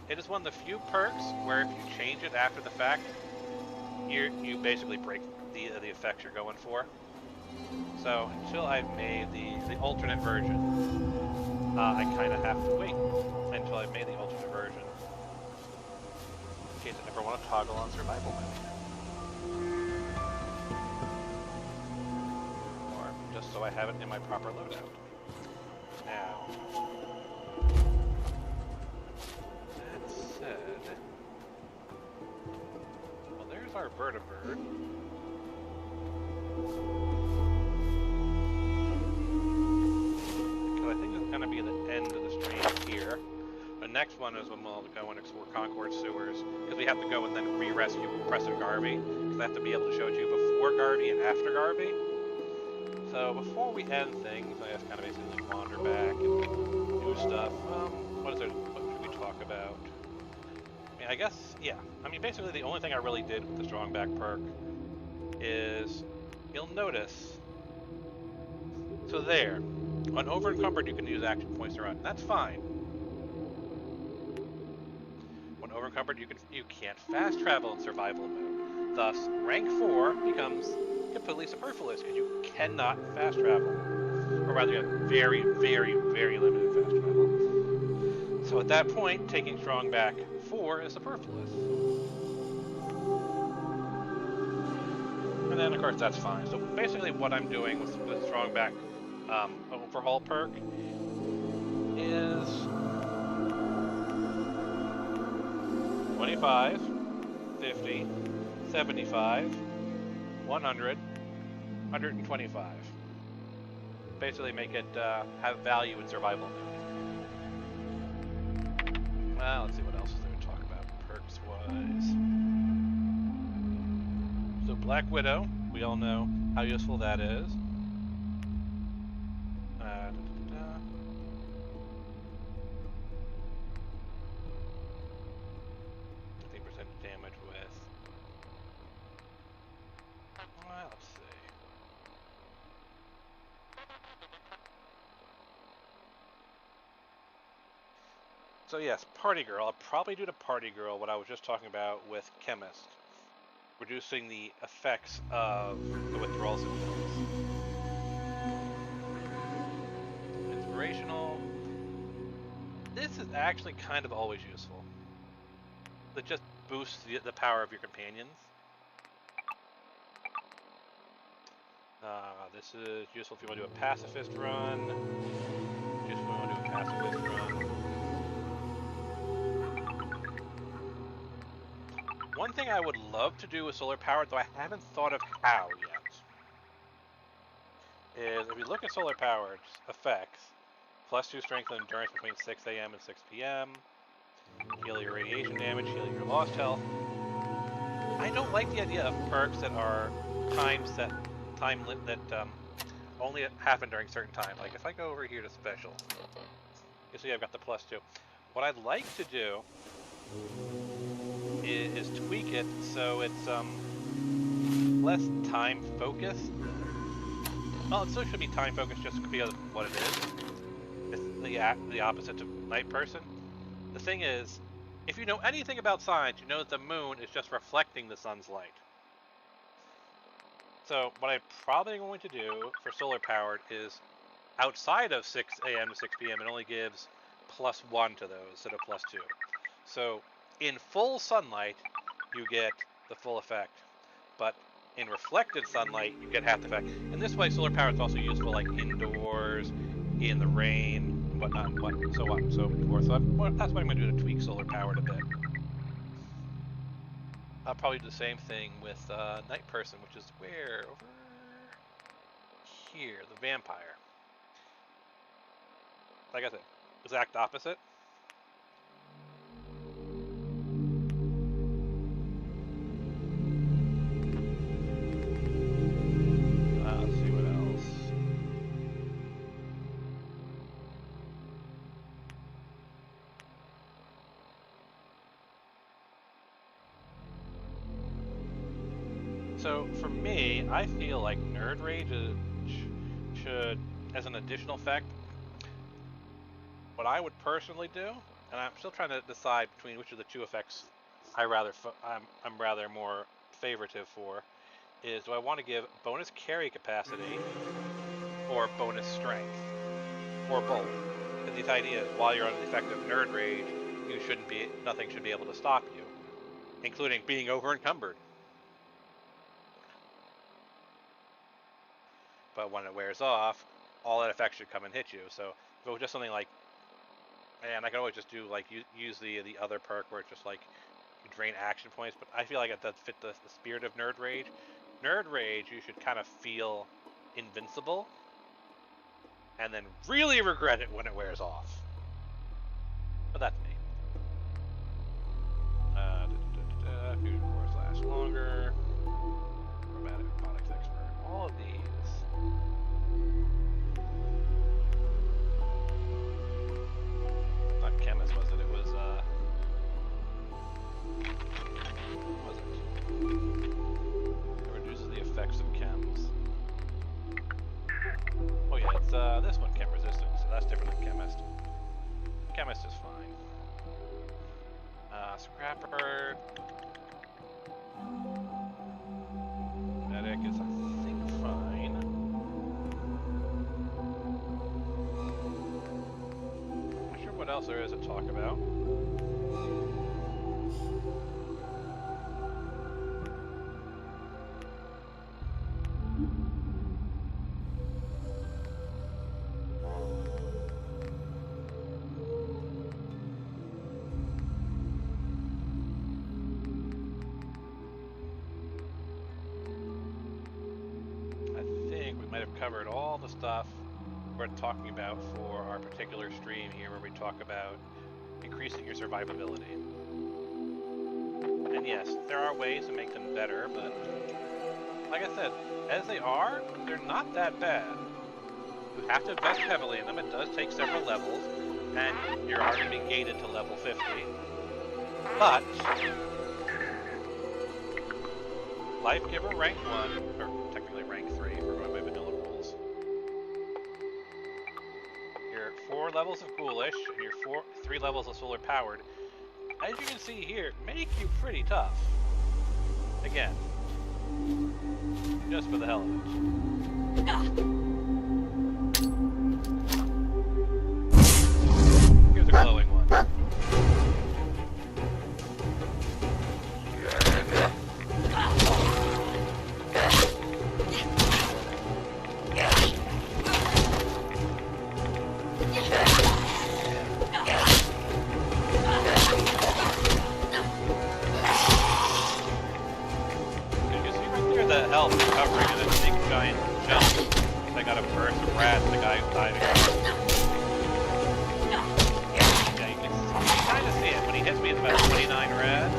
It is one of the few perks where if you change it after the fact, you basically break the effects you're going for. So until I've made the alternate version, I kind of have to wait until I've made the alternate version in case I ever want to toggle on survival mode. Or just so I have it in my proper loadout. Now, that said, well, there's our vertibird. Because I think it's going to be the end of the stream here. The next one is when we'll go and explore Concord sewers, because we have to go and then re-rescue Preston Garvey, because I have to be able to show it to you before Garvey and after Garvey. So before we end things, I just kind of basically wander back and do stuff. What should we talk about? I mean, I guess, yeah. I mean, basically the only thing I really did with the Strong Back perk is, you'll notice, so there, on Overencumbered you can use action points to run. That's fine. When Overencumbered you can't fast travel in survival mode. Thus, rank 4 becomes completely superfluous because you cannot fast travel. Or rather, you have very, very, very limited fast travel. So at that point, taking Strong Back 4 is superfluous. And then, of course, that's fine. So basically what I'm doing with Strong Back overhaul perk is 25, 50, 75, 100, 125. Basically make it have value in survival mode. Well, let's see what else is there to talk about perks-wise. So Black Widow, we all know how useful that is. 15% damage with. Well, let's see. So yes, Party Girl. I'll probably do to Party Girl what I was just talking about with Chemist. Reducing the effects of the withdrawal symptoms. Inspirational. This is actually kind of always useful. It just boosts the power of your companions. This is useful if you want to do a pacifist run. Useful if you want to do a pacifist run. One thing I would love to do with solar power, though I haven't thought of how yet, is if we look at solar powered effects, +2 strength and endurance between 6 a.m. and 6 p.m. Heal your radiation damage, heal your lost health. I don't like the idea of perks that are that only happen during certain times. Like if I go over here to special, you see I've got the +2. What I'd like to do is tweak it so it's less time focused. Well, it still should be time focused just because of what it is. It's the opposite of night person. The thing is, if you know anything about science, you know that the moon is just reflecting the sun's light. So what I'm probably going to do for solar powered is outside of 6 a.m. to 6 p.m. it only gives +1 to those instead of +2. So in full sunlight, you get the full effect. But in reflected sunlight, you get half the effect. And this way, solar power is also useful like indoors, in the rain, whatnot, and so on and so forth. So that's what I'm going to do to tweak solar powered a bit. I'll probably do the same thing with Night Person, which is where? Over here, the vampire. Like I said, exact opposite. Let's see what else. So for me, I feel like Nerd Rage should, as an additional effect, what I would personally do, and I'm still trying to decide between which of the two effects I'm rather more favoritive for, is do I want to give bonus carry capacity or bonus strength, or both? Because the idea is while you're under the effect of Nerd Rage, nothing should be able to stop you, including being over encumbered. But when it wears off, all that effect should come and hit you. So if it was just something like, and I can always just do like use the other perk where it's just like you drain action points. But I feel like it does fit the spirit of Nerd Rage. Nerd Rage, you should kind of feel invincible, and then really regret it when it wears off. But that's me. Fusion cores last longer. Chromatic robotics expert. All of these. Not chemist, was it? It was, what was it? It reduces the effects of chems. Oh yeah, it's, this one, chem resistant, so that's different than chemist. Chemist is fine. Scrapper. Medic is, I think, fine. Not sure what else there is to talk about. Covered all the stuff we're talking about for our particular stream here, where we talk about increasing your survivability. And yes, there are ways to make them better, but like I said, as they are, they're not that bad. You have to invest heavily in them. It does take several levels, and you're already being gated to level 50. But Life Giver rank 1, or technically rank 3, we're going by vanilla rules. Your 4 levels of Ghoulish, and your 3 levels of Solar Powered, as you can see here, make you pretty tough. Again, just for the hell of it. Here's a glowing one. got a burst of rats, the guy who's diving. Yeah, you can kind of see it. When he hits me, it's about 29 rats.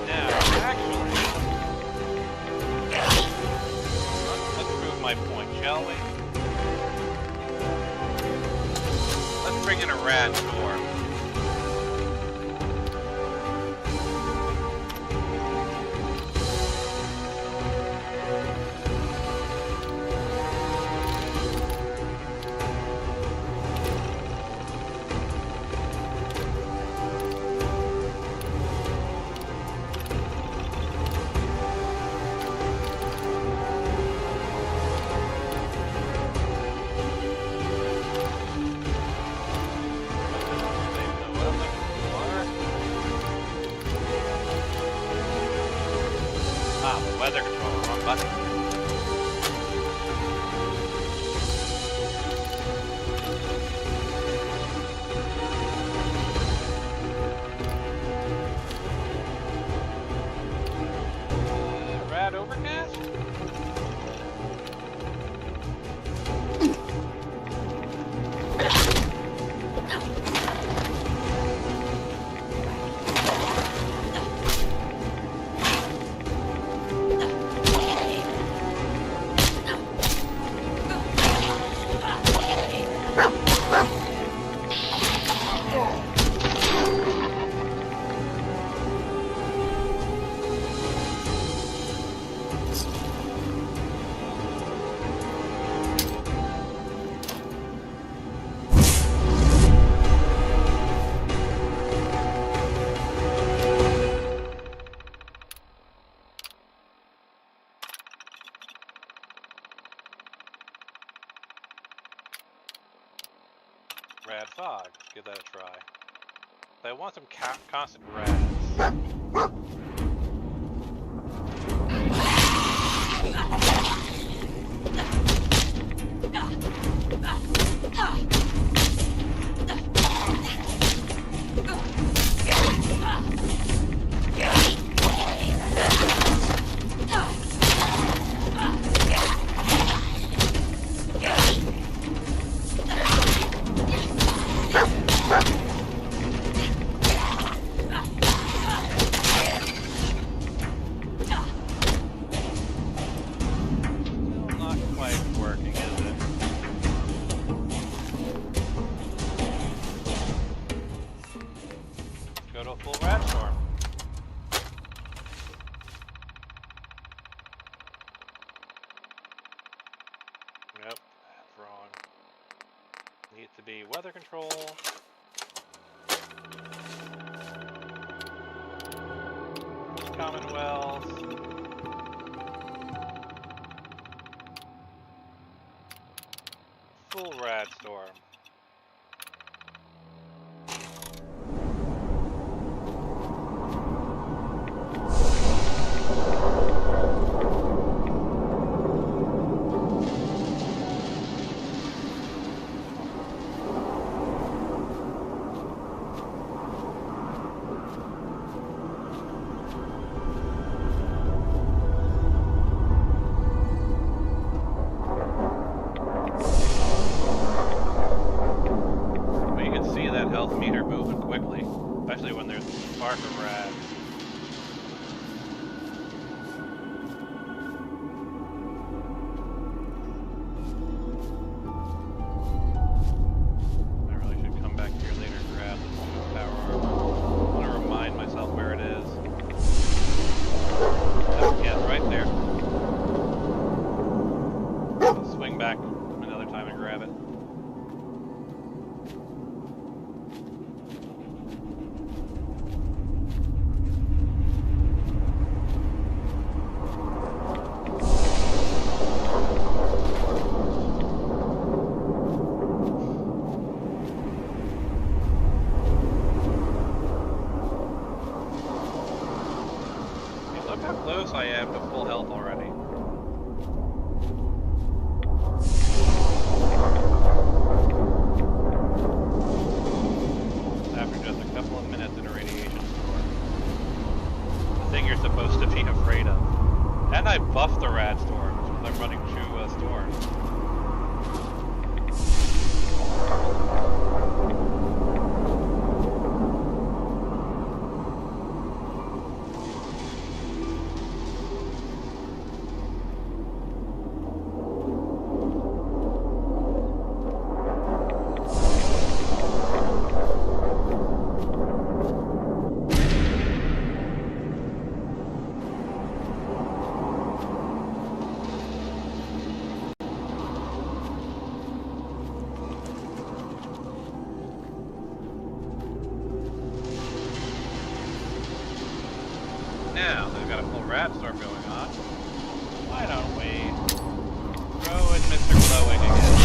Now, actually, let's prove my point, shall we? Let's bring in a rat storm. Weather control, wrong button. Rad overcast? Rad fog. Let's give that a try. But I want some constant rads. Nope, that's wrong. Needs to be weather control. Commonwealth. Full rad storm. Meter moving quickly, especially when there's far from rats. I really should come back here later and grab this power armor. I want to remind myself where it is. Yeah, it's right there. I'll swing back another time and grab it. Look how close I am to full health already. After just a couple of minutes in a radiation storm. The thing you're supposed I buffed the rad storms because I'm running 2 storms. Now that we've got a full rad storm going on, why don't we throw in Mr. Glowing again?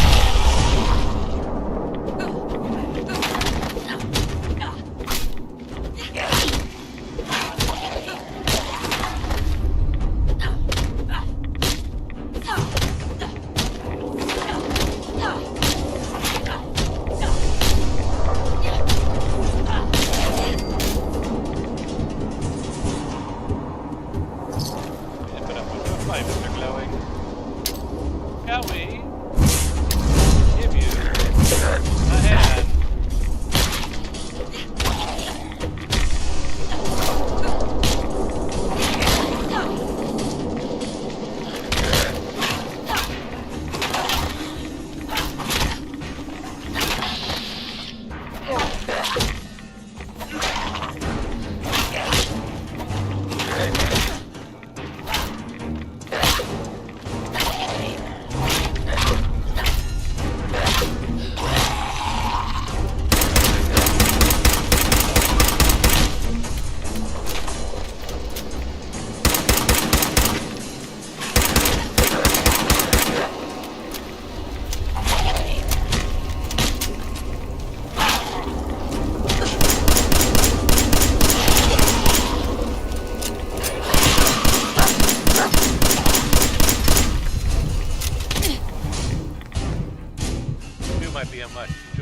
Put up with the fight, Mr. Glowing. Shall we give you a hand?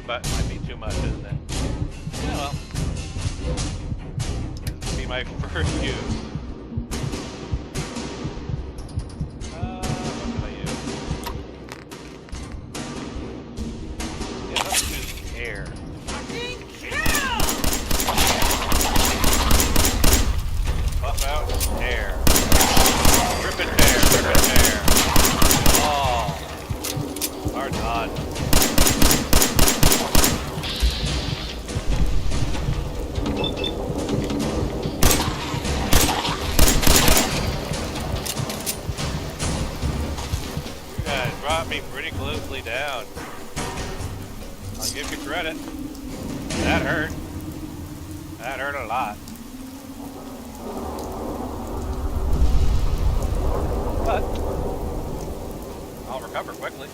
Might be too much, isn't it? Yeah, well. This will be my first use. What can I use? Yeah, let's use air. Buff out air. Rip and tear, rip and tear. Oh. Hard on. Brought me pretty closely down. I'll give you credit. That hurt. That hurt a lot. But I'll recover quickly.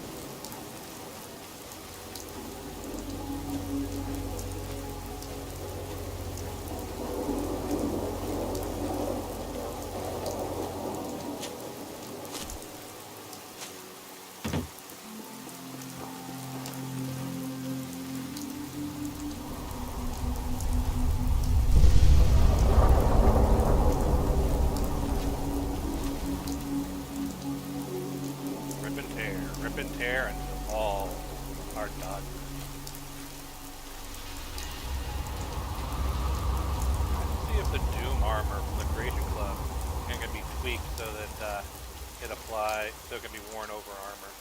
Rip and tear until all are done. Let's see if the Doom armor from the Creation Club can be tweaked so that it can be worn over armor.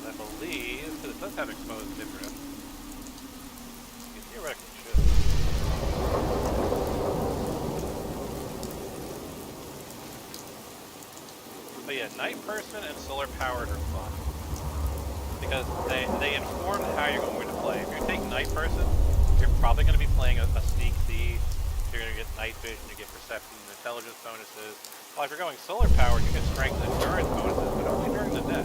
I believe, because it does have exposed midriff, you theoretically should. But yeah, Night Person and Solar Powered are fun. Because they inform how you're going to play. If you take Night Person, you're probably going to be playing a sneak siege. You're going to get night vision, you get perception and intelligence bonuses. While if you're going Solar Powered, you get strength and endurance bonuses, but only during the day.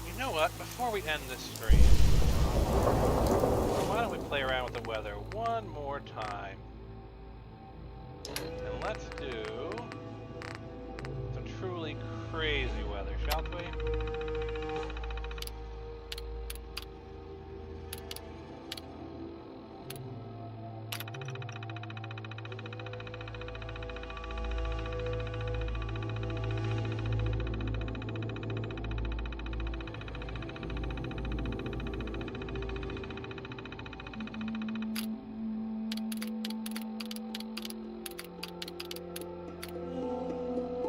You know what? Before we end this stream, what why don't we play around with the weather one more time? And let's do some truly crazy weather, shall we?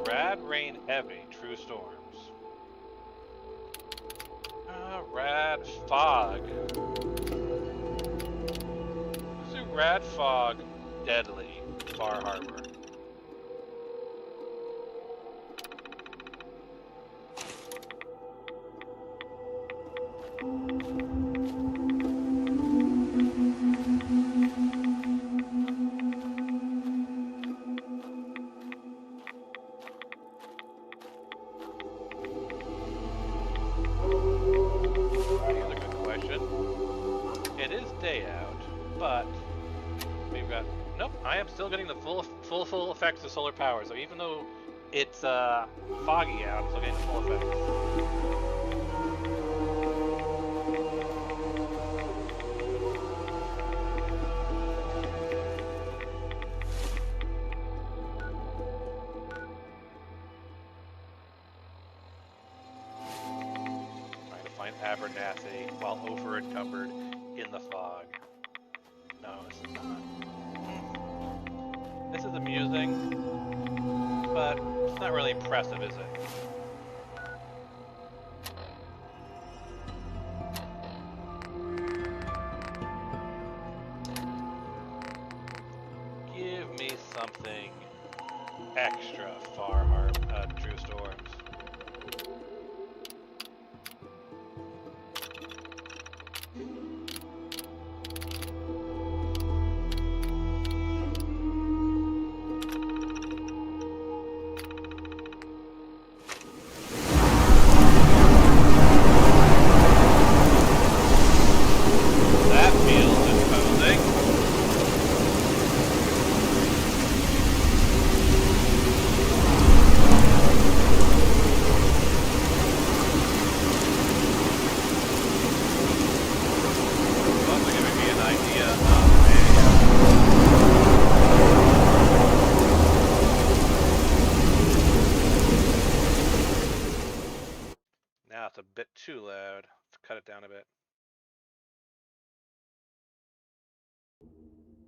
Rad rain heavy, true storms. Rad fog. Let's do rad fog, deadly, Far Harbor. Here's a good question. It is day out, but we've got... Nope, I am still getting the full effects of solar power, so even though it's foggy out, I'm still getting the full effects. Trying to find Abernathy while over encumbered in the fog. No, this is not. This is amusing, but it's not really impressive, is it? Give me something extra, Far Harbor, True Storms. That feels imposing. It's also giving me an idea of now it's a bit too loud. Let's cut it down a bit.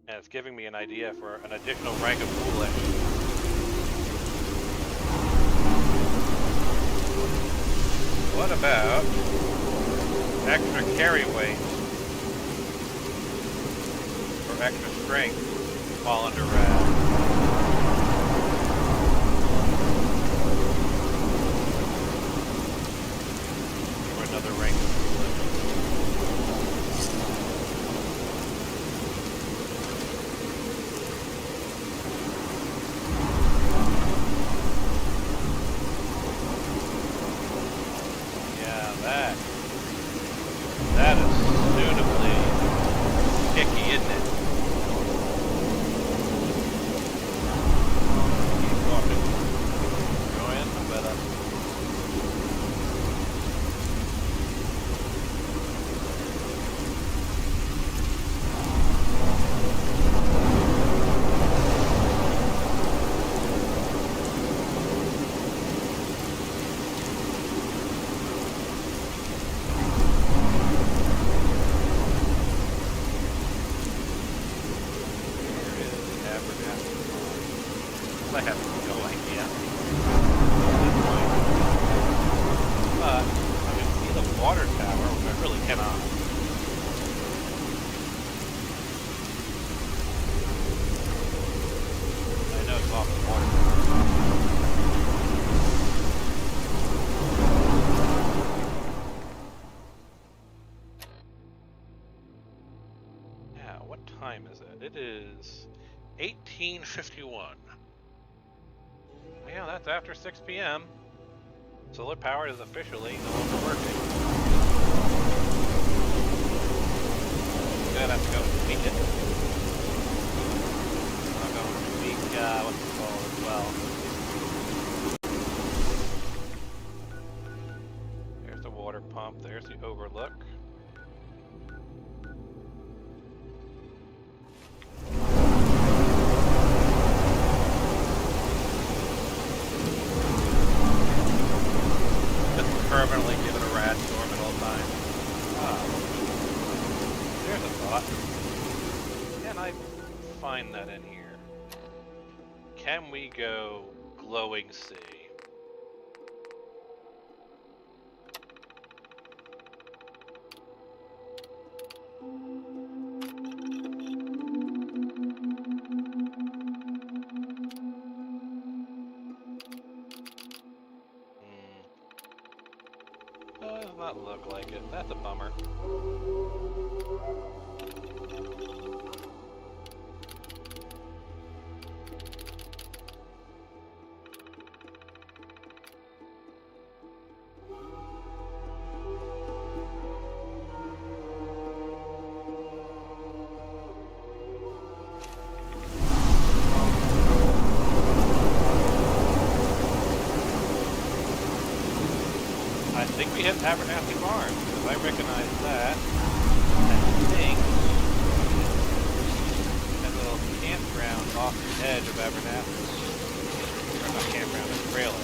And it's giving me an idea for an additional rank of foolish. What about extra carry weight or extra strength while under rad? Or another rank of foolish. That is suitably sticky, isn't it? Keep going. Go in, I better. I have no idea at this point. But I can see the water tower, which I really cannot. I know it's off the water tower. Yeah, what time is it? It is 18:51. Yeah, that's after 6 p.m. Solar power is officially no longer working. good, I'm going to tweak it. I'm going to tweak, what's it called as well. There's the water pump, there's the overlook. Just permanently give it a rat storm at all times. There's a thought. Can I find that in here? Can we go glowing sea? Does not look like it. That's a bummer. I think we hit Abernathy Barn, because I recognize that. I think that little campground off the edge of Abernathy. Or not campground, it's trailer.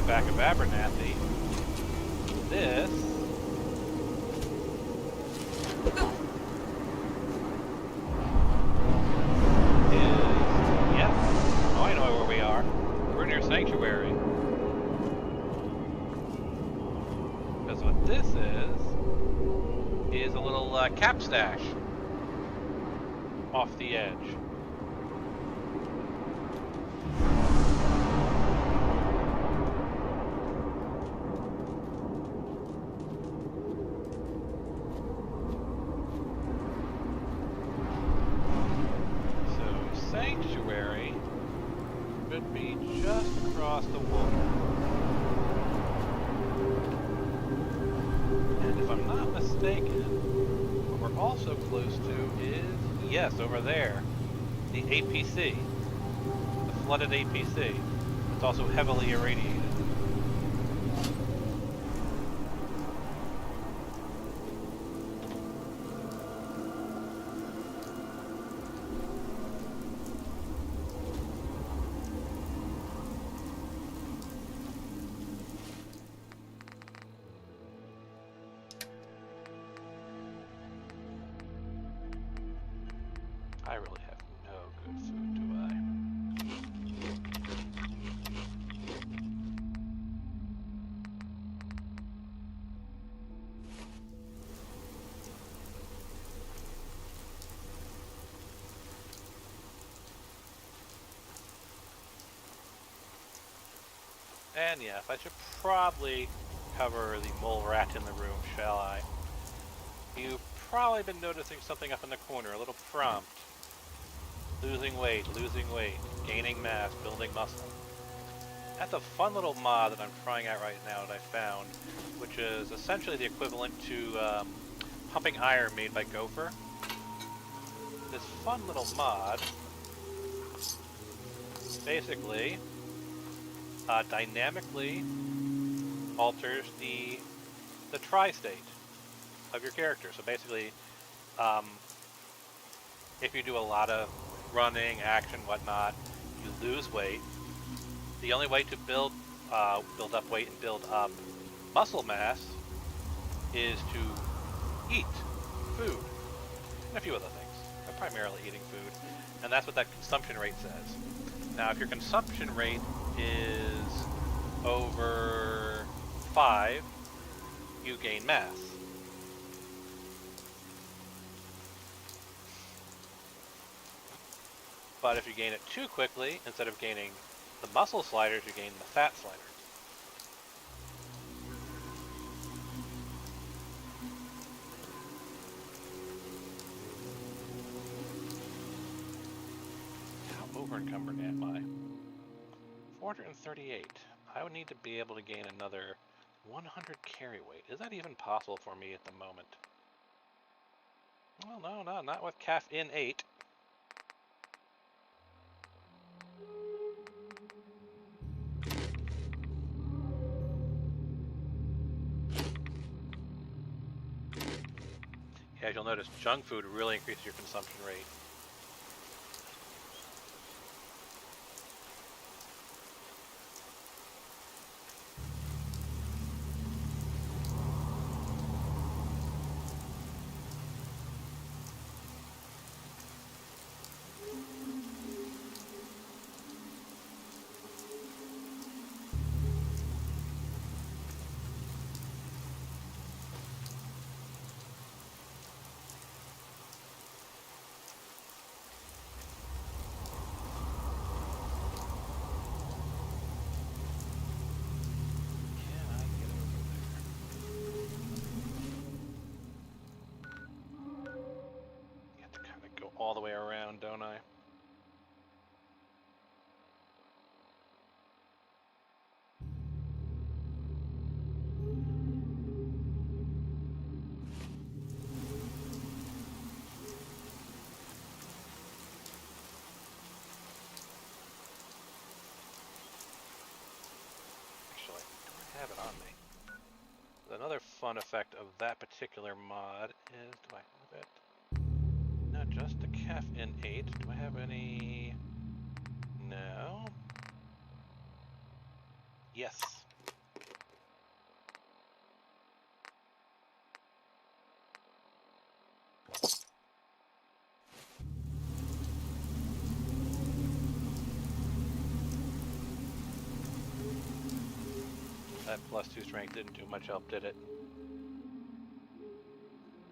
Back of Abernathy. This is, yep. Oh, I know where we are. We're near Sanctuary. Because what this is a little cap stash off the edge. Sanctuary should be just across the water. And if I'm not mistaken, what we're also close to is, yes, over there, the APC, the flooded APC. It's also heavily irradiated. I really have no good food, do I? And yes, I should probably cover the mole rat in the room, shall I? You've probably been noticing something up in the corner, a little prompt. Losing weight, gaining mass, building muscle. That's a fun little mod that I'm trying out right now that I found, which is essentially the equivalent to pumping iron made by Gopher. This fun little mod basically dynamically alters the tri-state of your character. So basically, if you do a lot of running, action, whatnot, you lose weight. The only way to build up weight and build up muscle mass is to eat food and a few other things, but primarily eating food. And that's what that consumption rate says. Now, if your consumption rate is over 5, you gain mass. But if you gain it too quickly, instead of gaining the muscle sliders, you gain the fat sliders. How over-encumbered am I? 438. I would need to be able to gain another 100 carry weight. Is that even possible for me at the moment? Well, no, not with CAF in 8. Yeah, as you'll notice, junk food really increases your consumption rate. All the way around, don't I? Actually, do I have it on me? Another fun effect of that particular mod is, do I have it? No, just the CAF in 8. Do I have any? No. Yes. That +2 strength didn't do much help, did it?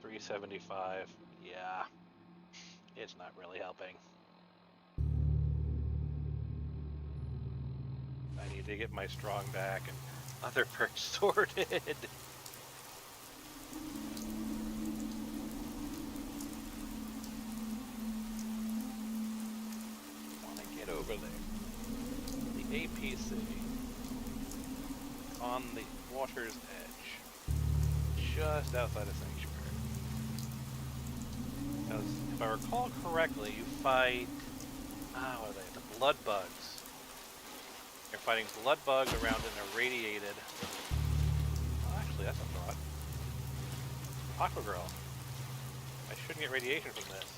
375. Yeah. It's not really helping. I need to get my strong back and other perks sorted. Want to get over there. The APC on the water's edge, just outside of Sanctuary. Because if I recall correctly, you fight what are they? The blood bugs. You're fighting blood bugs around an irradiated. Oh, actually, that's a thought. Aqua Girl. I shouldn't get radiation from this.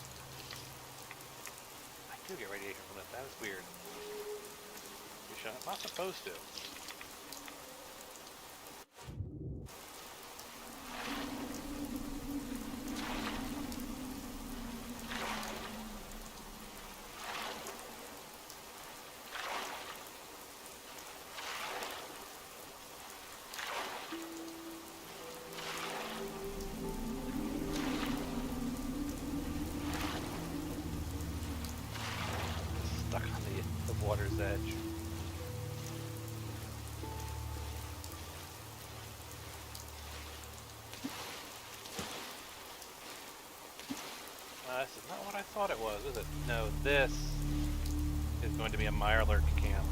I do get radiation from this. That is weird. I'm not supposed to. Stuck on the water's edge. This is not what I thought it was, is it? No, this is going to be a Mirelurk camp.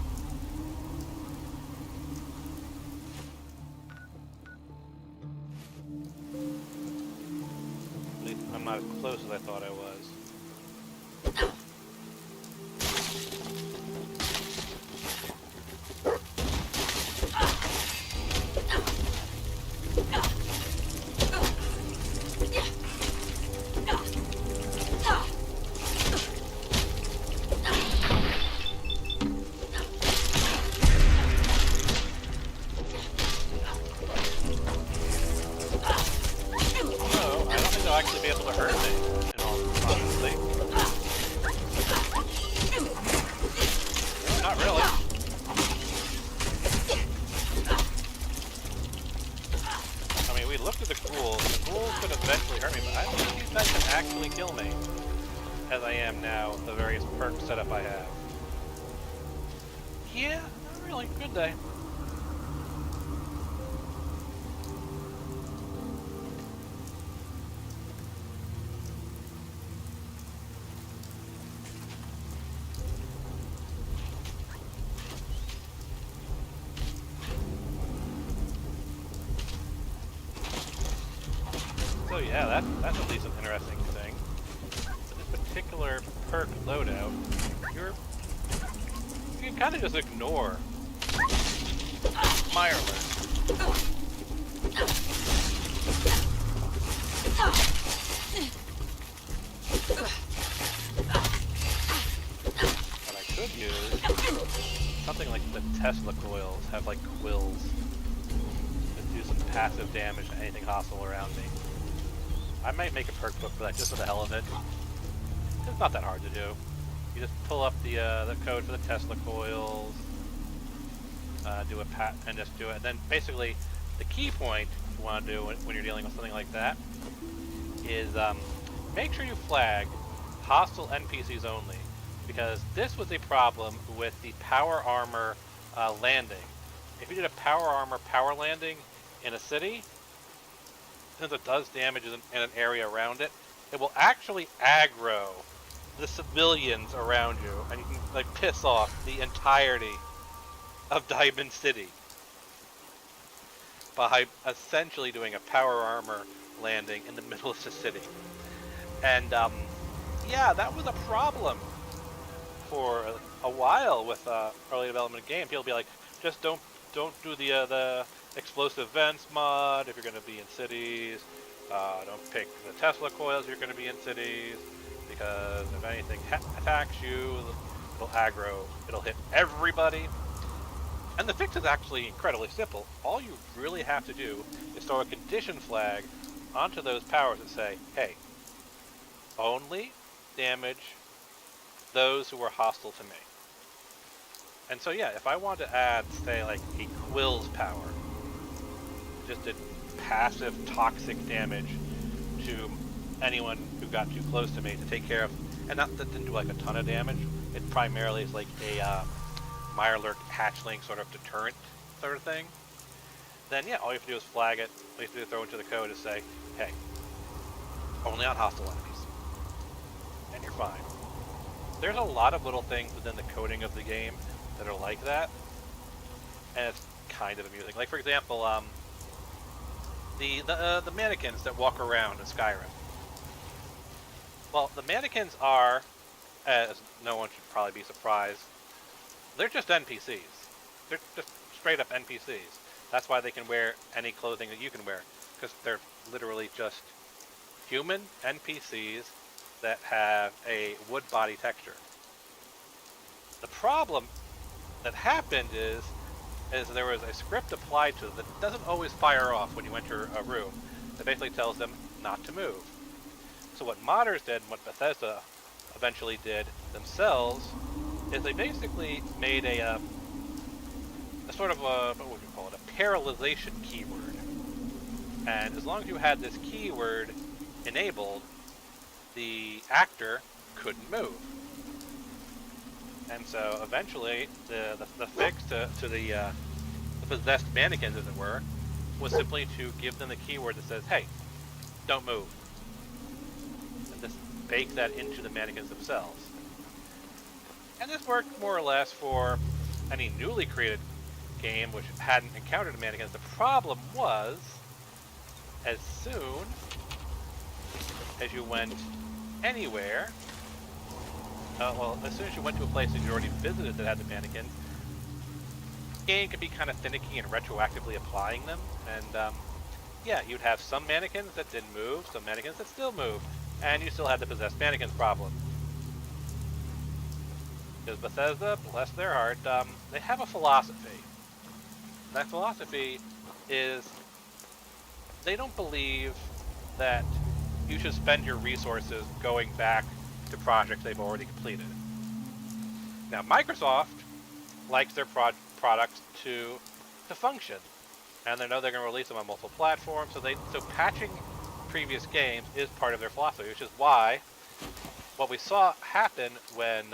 At least I'm not as close as I thought I was. Actually be able to hurt me, in all honesty. Not really. I mean, we looked at the ghouls. The ghouls could eventually hurt me, but I don't think these guys can actually kill me. as I am now the various perk setup I have. Yeah, not really. Good day. So yeah, that's at least an interesting thing. For this particular perk loadout, you can kind of just ignore Mireless. What I could use something like the Tesla coils have like quills that do some passive damage to anything hostile around me. I might make a perk book for that just for the hell of it. It's not that hard to do. You just pull up the code for the Tesla coils, do a pat, and just do it. And then basically, the key point you want to do when you're dealing with something like that is make sure you flag hostile NPCs only, because this was a problem with the power armor landing. If you did a power armor power landing in a city, since it does damage in an area around it, it will actually aggro the civilians around you, and you can like piss off the entirety of Diamond City by essentially doing a power armor landing in the middle of the city. And yeah, that was a problem for a while with early development games. People be like, just don't do the explosive vents mod if you're going to be in cities. Don't pick the Tesla coils if you're going to be in cities, because if anything attacks you, it'll aggro. It'll hit everybody. And the fix is actually incredibly simple. All you really have to do is throw a condition flag onto those powers that say, hey, only damage those who are hostile to me. And so yeah, if I want to add, say, like a Quill's power, just did passive toxic damage to anyone who got too close to me to take care of, and not that didn't do like a ton of damage, it primarily is like a Mirelurk hatchling sort of deterrent sort of thing, then yeah, all you have to do is flag it, all you have to do is throw into the code to say, hey, only on hostile enemies, and you're fine. There's a lot of little things within the coding of the game that are like that, and it's kind of amusing. Like for example, the mannequins that walk around in Skyrim. Well, the mannequins are, as no one should probably be surprised, they're just NPCs. They're just straight up NPCs. That's why they can wear any clothing that you can wear, because they're literally just human NPCs that have a wood body texture. The problem that happened is there was a script applied to them that doesn't always fire off when you enter a room. That basically tells them not to move. So what modders did, and what Bethesda eventually did themselves, is they basically made a sort of a, what would you call it, a paralyzation keyword. And as long as you had this keyword enabled, the actor couldn't move. And so eventually the fix to the possessed mannequins, as it were, was simply to give them the keyword that says, hey, don't move. And just bake that into the mannequins themselves. And this worked more or less for any newly created game which hadn't encountered mannequins. The problem was, as soon as you went anywhere, as soon as you went to a place that you already visited that had the mannequins, the game could be kind of finicky in retroactively applying them. And yeah, you'd have some mannequins that didn't move, some mannequins that still moved, and you still had the possessed mannequins problem. Because Bethesda, bless their heart, they have a philosophy. That philosophy is they don't believe that you should spend your resources going back to projects they've already completed. Now, Microsoft likes their products to function, and they know they're going to release them on multiple platforms. So patching previous games is part of their philosophy, which is why what we saw happen when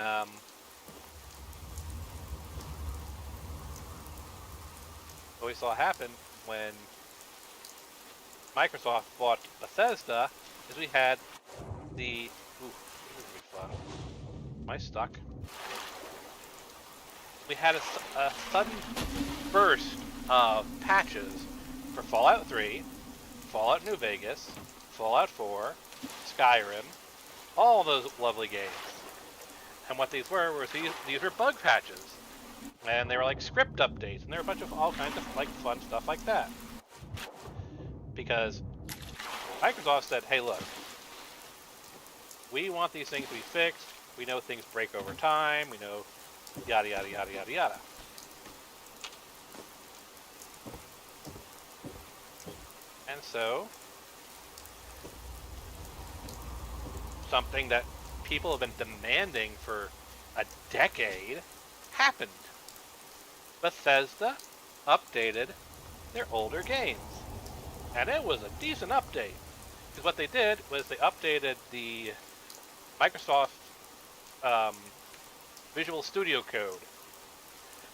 Microsoft bought Bethesda is we had the ooh, this is gonna be fun. Am I stuck? We had a sudden burst of patches for Fallout 3, Fallout New Vegas, Fallout 4, Skyrim, all those lovely games. And what these were was these were bug patches, and they were like script updates, and there were a bunch of all kinds of like fun stuff like that. Because Microsoft said, "Hey, look, we want these things to be fixed. We know things break over time. We know yada yada yada yada yada." And so, something that people have been demanding for a decade happened. Bethesda updated their older games. And it was a decent update. Because what they did was they updated the Microsoft Visual Studio Code,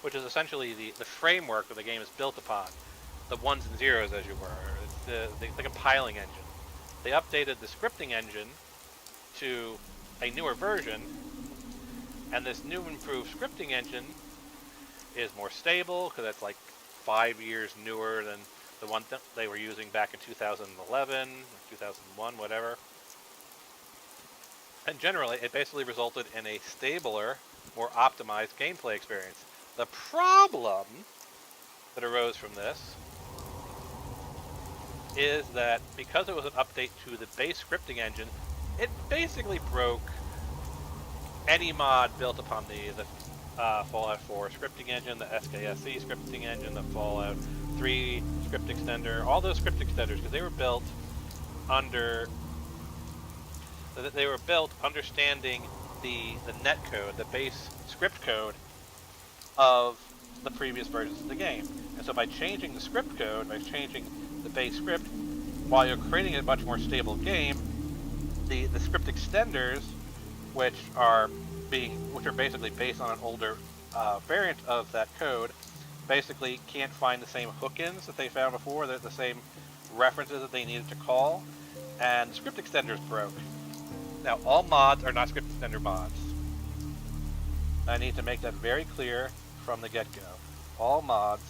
which is essentially the framework that the game is built upon. The ones and zeros, as you were. It's the compiling engine. They updated the scripting engine to a newer version, and this new improved scripting engine is more stable because it's like 5 years newer than the one that they were using back in 2011, 2001, whatever. And generally, it basically resulted in a stabler, more optimized gameplay experience. The problem that arose from this is that because it was an update to the base scripting engine, it basically broke any mod built upon the Fallout 4 scripting engine, the SKSE scripting engine, the Fallout 3 script extender, all those script extenders, because they were built understanding the net code, the base script code of the previous versions of the game. And so by changing the script code, by changing the base script, while you're creating a much more stable game, the script extenders, which are basically based on an older variant of that code, basically can't find the same hook-ins that they found before, the same references that they needed to call, and the script extenders broke. Now, all mods are not script extender mods. I need to make that very clear from the get-go. All mods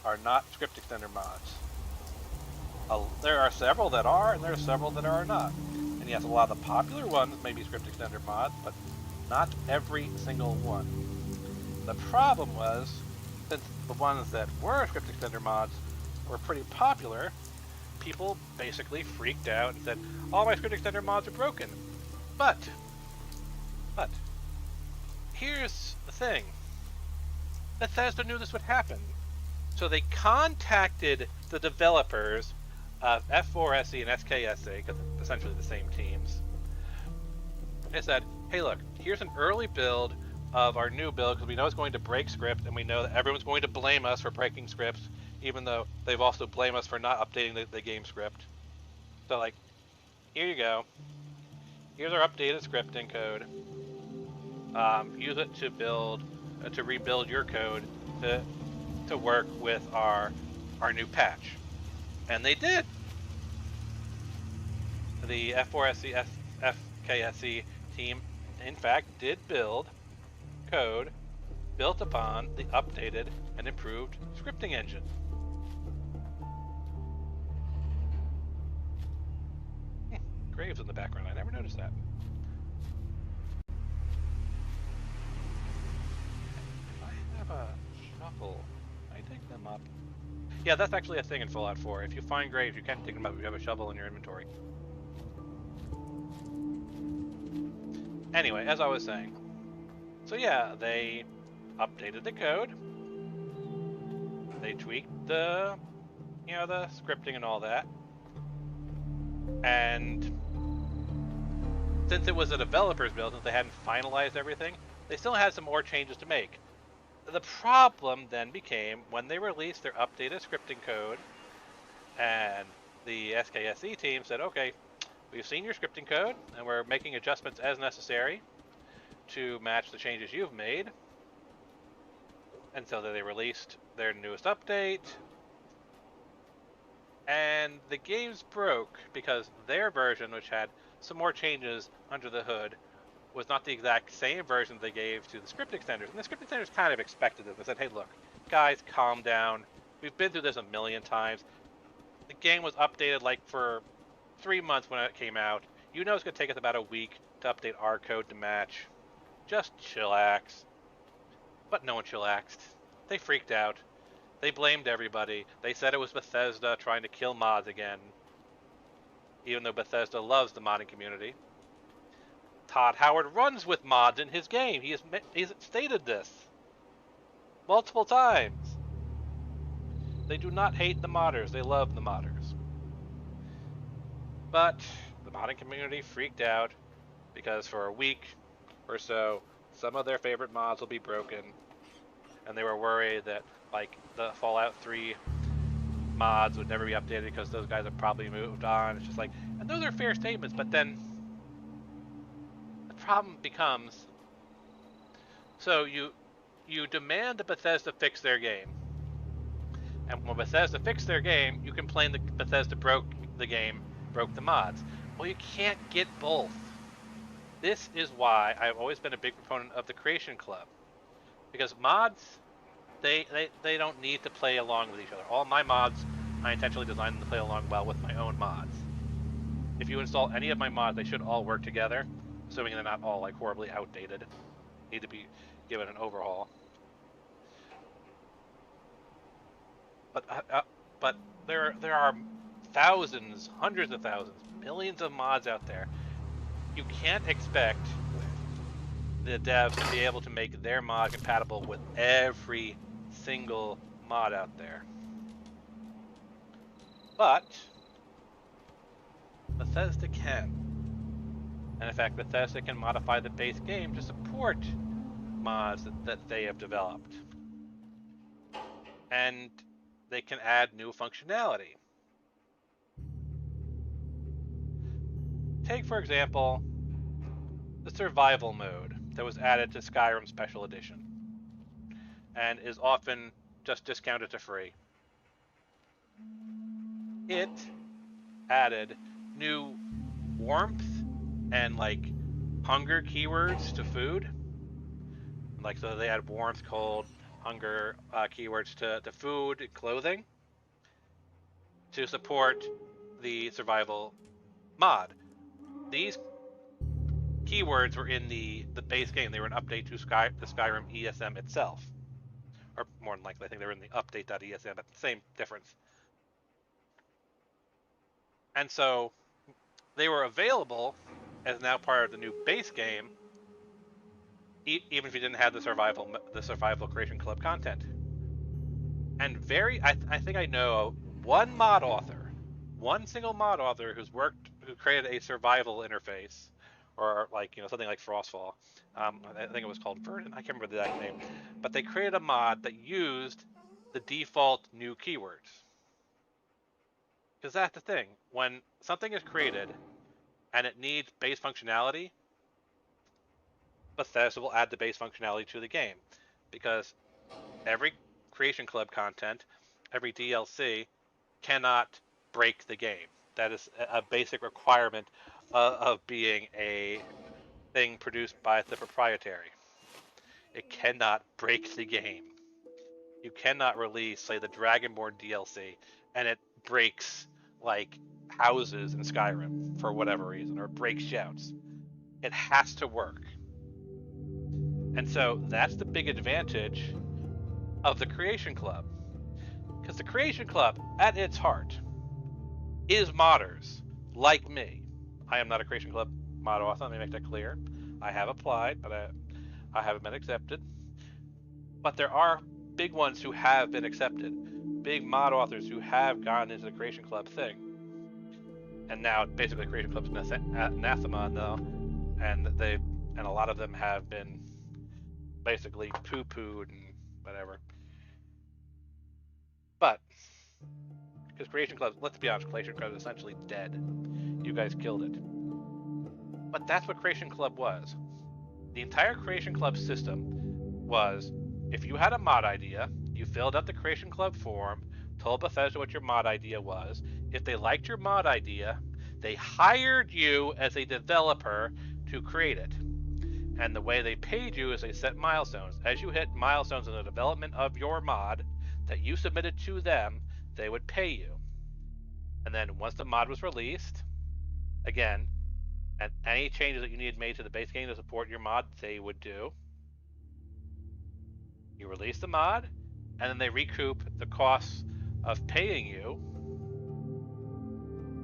are not script extender mods. There are several that are, and there are several that are not. And yes, a lot of the popular ones may be script extender mods, but not every single one. The problem was, since the ones that were script extender mods were pretty popular, people basically freaked out and said, all my script extender mods are broken. But, here's the thing. Bethesda knew this would happen. So they contacted the developers of F4SE and SKSE, because it's essentially the same teams. They said, hey look, here's an early build of our new build, because we know it's going to break script, and we know that everyone's going to blame us for breaking scripts, even though they've also blamed us for not updating the game script. So like, here you go. Here's our updated scripting code. Use it to rebuild your code to work with our new patch. And they did. The F4SE, FKSE team, in fact, did build code built upon the updated and improved scripting engine. Graves in the background. I never noticed that. If I have a shovel, I dig them up. Yeah, that's actually a thing in Fallout 4. If you find graves, you can dig them up if you have a shovel in your inventory. Anyway, as I was saying. So yeah, they updated the code. They tweaked the scripting and all that. And since it was a developer's build, since they hadn't finalized everything, they still had some more changes to make. The problem then became when they released their updated scripting code, and the SKSE team said, okay, we've seen your scripting code, and we're making adjustments as necessary to match the changes you've made. And so they released their newest update, and the game's broke because their version, which had some more changes under the hood, was not the exact same version they gave to the script extenders. And the script extenders kind of expected it. They said, hey, look, guys, calm down. We've been through this a million times. The game was updated like for 3 months when it came out. You know it's going to take us about a week to update our code to match. Just chillax. But no one chillaxed. They freaked out. They blamed everybody. They said it was Bethesda trying to kill mods again. Even though Bethesda loves the modding community. Todd Howard runs with mods in his game. He's stated this multiple times. They do not hate the modders. They love the modders. But the modding community freaked out because for a week or so, some of their favorite mods will be broken. And they were worried that like the Fallout 3 mods would never be updated because those guys have probably moved on. It's just like, and those are fair statements, but then the problem becomes, so you demand that Bethesda fix their game. And when Bethesda fixed their game, you complain that Bethesda broke the game, broke the mods. Well, you can't get both. This is why I've always been a big proponent of the Creation Club. Because mods, they don't need to play along with each other. All my mods, I intentionally designed them to play along well with my own mods. If you install any of my mods, they should all work together, assuming they're not all like horribly outdated. Need to be given an overhaul. But there are thousands, hundreds of thousands, millions of mods out there. You can't expect the devs to be able to make their mod compatible with every single mod out there. But Bethesda can. And in fact, Bethesda can modify the base game to support mods that they have developed. And they can add new functionality. Take, for example, the survival mode that was added to Skyrim Special Edition and is often just discounted to free. It added new warmth and like hunger keywords to food. Like, so they add warmth, cold, hunger keywords to food and clothing to support the survival mod. These keywords were in the base game. They were an update to the Skyrim ESM itself. Or more than likely, I think they were in the update.esm, but same difference. And so they were available as now part of the new base game, even if you didn't have the survival creation club content. And I think I know one single mod author who created a survival interface, or like, something like Frostfall. I think it was called Verdant. I can't remember the exact name, but they created a mod that used the default new keywords. Because that's the thing, when something is created and it needs base functionality, Bethesda will add the base functionality to the game, because every Creation Club content, every DLC cannot break the game. That is a basic requirement of being a thing produced by the proprietary. It cannot break the game. You cannot release, say, the Dragonborn DLC, and it breaks, like, houses in Skyrim for whatever reason, or breaks shouts. It has to work. And so that's the big advantage of the Creation Club. Because the Creation Club, at its heart, is modders like me. I am not a Creation Club mod author, let me make that clear. I have applied, but I haven't been accepted. But there are big ones who have been accepted. Big mod authors who have gone into the Creation Club thing. And now basically the Creation Club's anathema though, and a lot of them have been basically poo-pooed and whatever. But Because Creation Club, let's be honest, Creation Club is essentially dead. You guys killed it. But that's what Creation Club was. The entire Creation Club system was, if you had a mod idea, you filled out the Creation Club form, told Bethesda what your mod idea was. If they liked your mod idea, they hired you as a developer to create it. And the way they paid you is they set milestones. As you hit milestones in the development of your mod that you submitted to them, they would pay you. And then once the mod was released, again, and any changes that you needed made to the base game to support your mod, they would do. You release the mod, and then they recoup the costs of paying you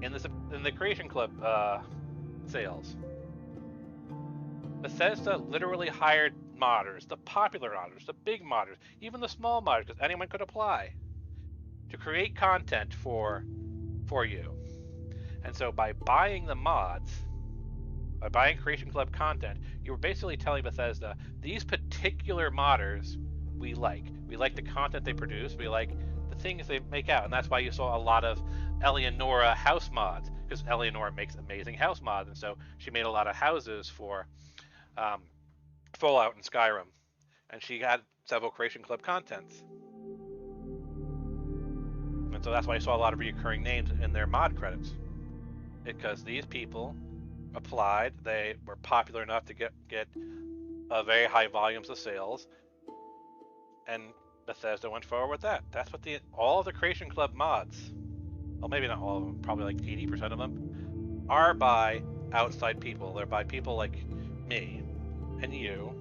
in the Creation Club sales. Bethesda literally hired modders, the popular modders, the big modders, even the small modders, because anyone could apply, to create content for you. And so by buying the mods, by buying Creation Club content, you were basically telling Bethesda, these particular modders we like. We like the content they produce, we like the things they make out, and that's why you saw a lot of Eleonora house mods, because Eleonora makes amazing house mods, and so she made a lot of houses for Fallout and Skyrim, and she had several Creation Club contents. And so that's why you saw a lot of recurring names in their mod credits, because these people applied, they were popular enough to get very high volumes of sales, and Bethesda went forward with that. That's what all of the Creation Club mods, well, maybe not all of them, probably like 80% of them, are by outside people. They're by people like me and you,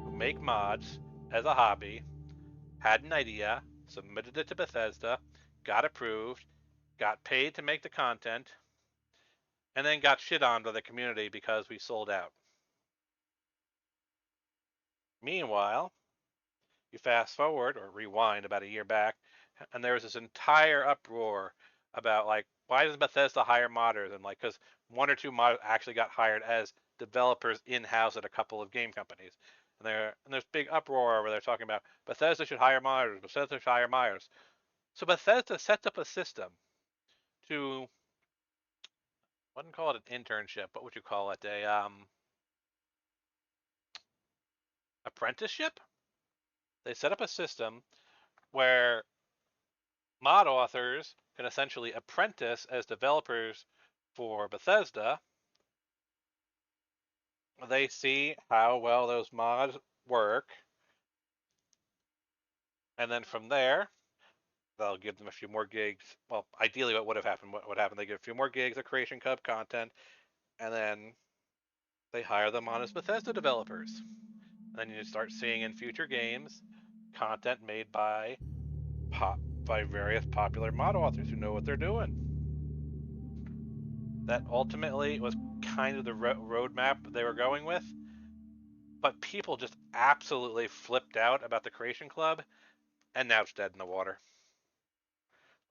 who make mods as a hobby, had an idea, submitted it to Bethesda, got approved, got paid to make the content, and then got shit on by the community because we sold out. Meanwhile, you fast forward or rewind about a year back, and there was this entire uproar about, like, why doesn't Bethesda hire modders? And like, because one or two modders actually got hired as developers in-house at a couple of game companies. And there's big uproar where they're talking about Bethesda should hire modders, Bethesda should hire modders. So Bethesda sets up a system to, I wouldn't call it an internship. What would you call it? A apprenticeship? They set up a system where mod authors can essentially apprentice as developers for Bethesda. They see how well those mods work, and then from there, they'll give them a few more gigs. Well, ideally, what would have happened? What would happen? They get a few more gigs of Creation Club content, and then they hire them on as Bethesda developers. And then you start seeing in future games content made by various popular mod authors who know what they're doing. That ultimately was kind of the roadmap they were going with, but people just absolutely flipped out about the Creation Club, and now it's dead in the water.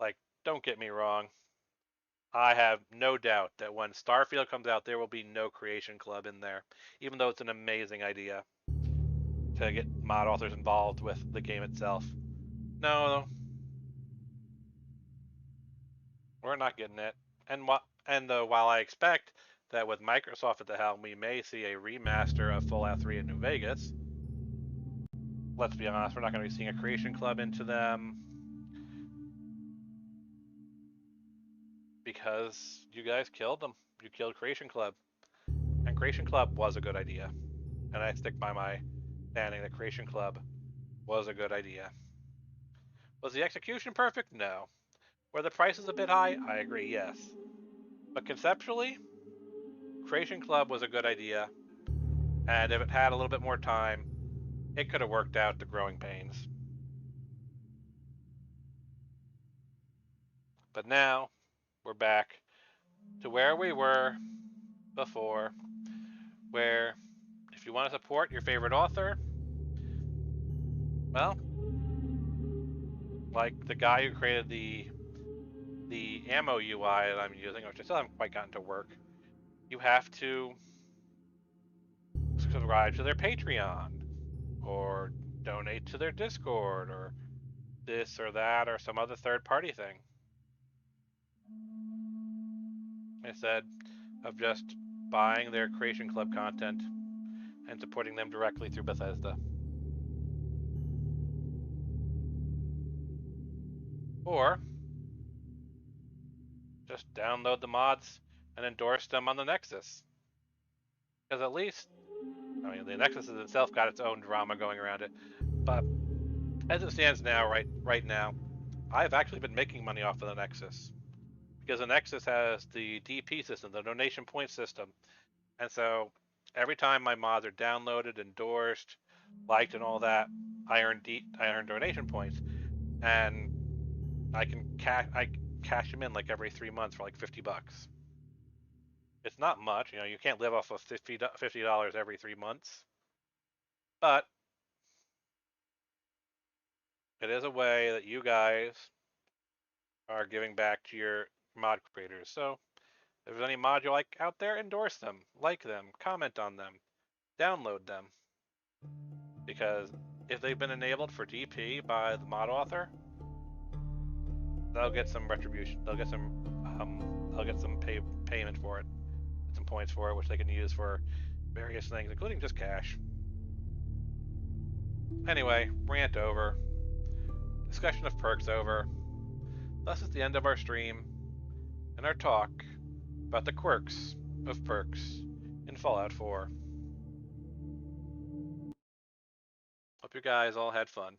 Like, don't get me wrong, I have no doubt that when Starfield comes out, there will be no Creation Club in there, even though it's an amazing idea to get mod authors involved with the game itself. No, we're not getting it. And while I expect that with Microsoft at the helm, we may see a remaster of Fallout 3 in New Vegas, let's be honest, we're not going to be seeing a Creation Club into them, because you guys killed them. You killed Creation Club. And Creation Club was a good idea. And I stick by my standing that Creation Club was a good idea. Was the execution perfect? No. Were the prices a bit high? I agree, yes. But conceptually, Creation Club was a good idea. And if it had a little bit more time, it could have worked out the growing pains. But now, we're back to where we were before, where if you want to support your favorite author, well, like the guy who created the ammo UI that I'm using, which I still haven't quite gotten to work, you have to subscribe to their Patreon, or donate to their Discord, or this or that, or some other third-party thing. I said, of just buying their Creation Club content and supporting them directly through Bethesda. Or just download the mods and endorse them on the Nexus. Because at least, I mean, the Nexus itself got its own drama going around it. But as it stands now, right now, I've actually been making money off of the Nexus. Because the Nexus has the DP system, the donation point system. And so every time my mods are downloaded, endorsed, liked, and all that, I earn donation points, and I cash them in like every 3 months for like $50. It's not much, you can't live off of $50 every 3 months, but it is a way that you guys are giving back to your mod creators. So if there's any mod you like out there, endorse them, like them, comment on them, download them. Because if they've been enabled for DP by the mod author, they'll get some retribution. They'll get some payment for it, some points for it, which they can use for various things, including just cash. Anyway, rant over. Discussion of perks over. Thus is the end of our stream and our talk about the quirks of perks in Fallout 4. Hope you guys all had fun.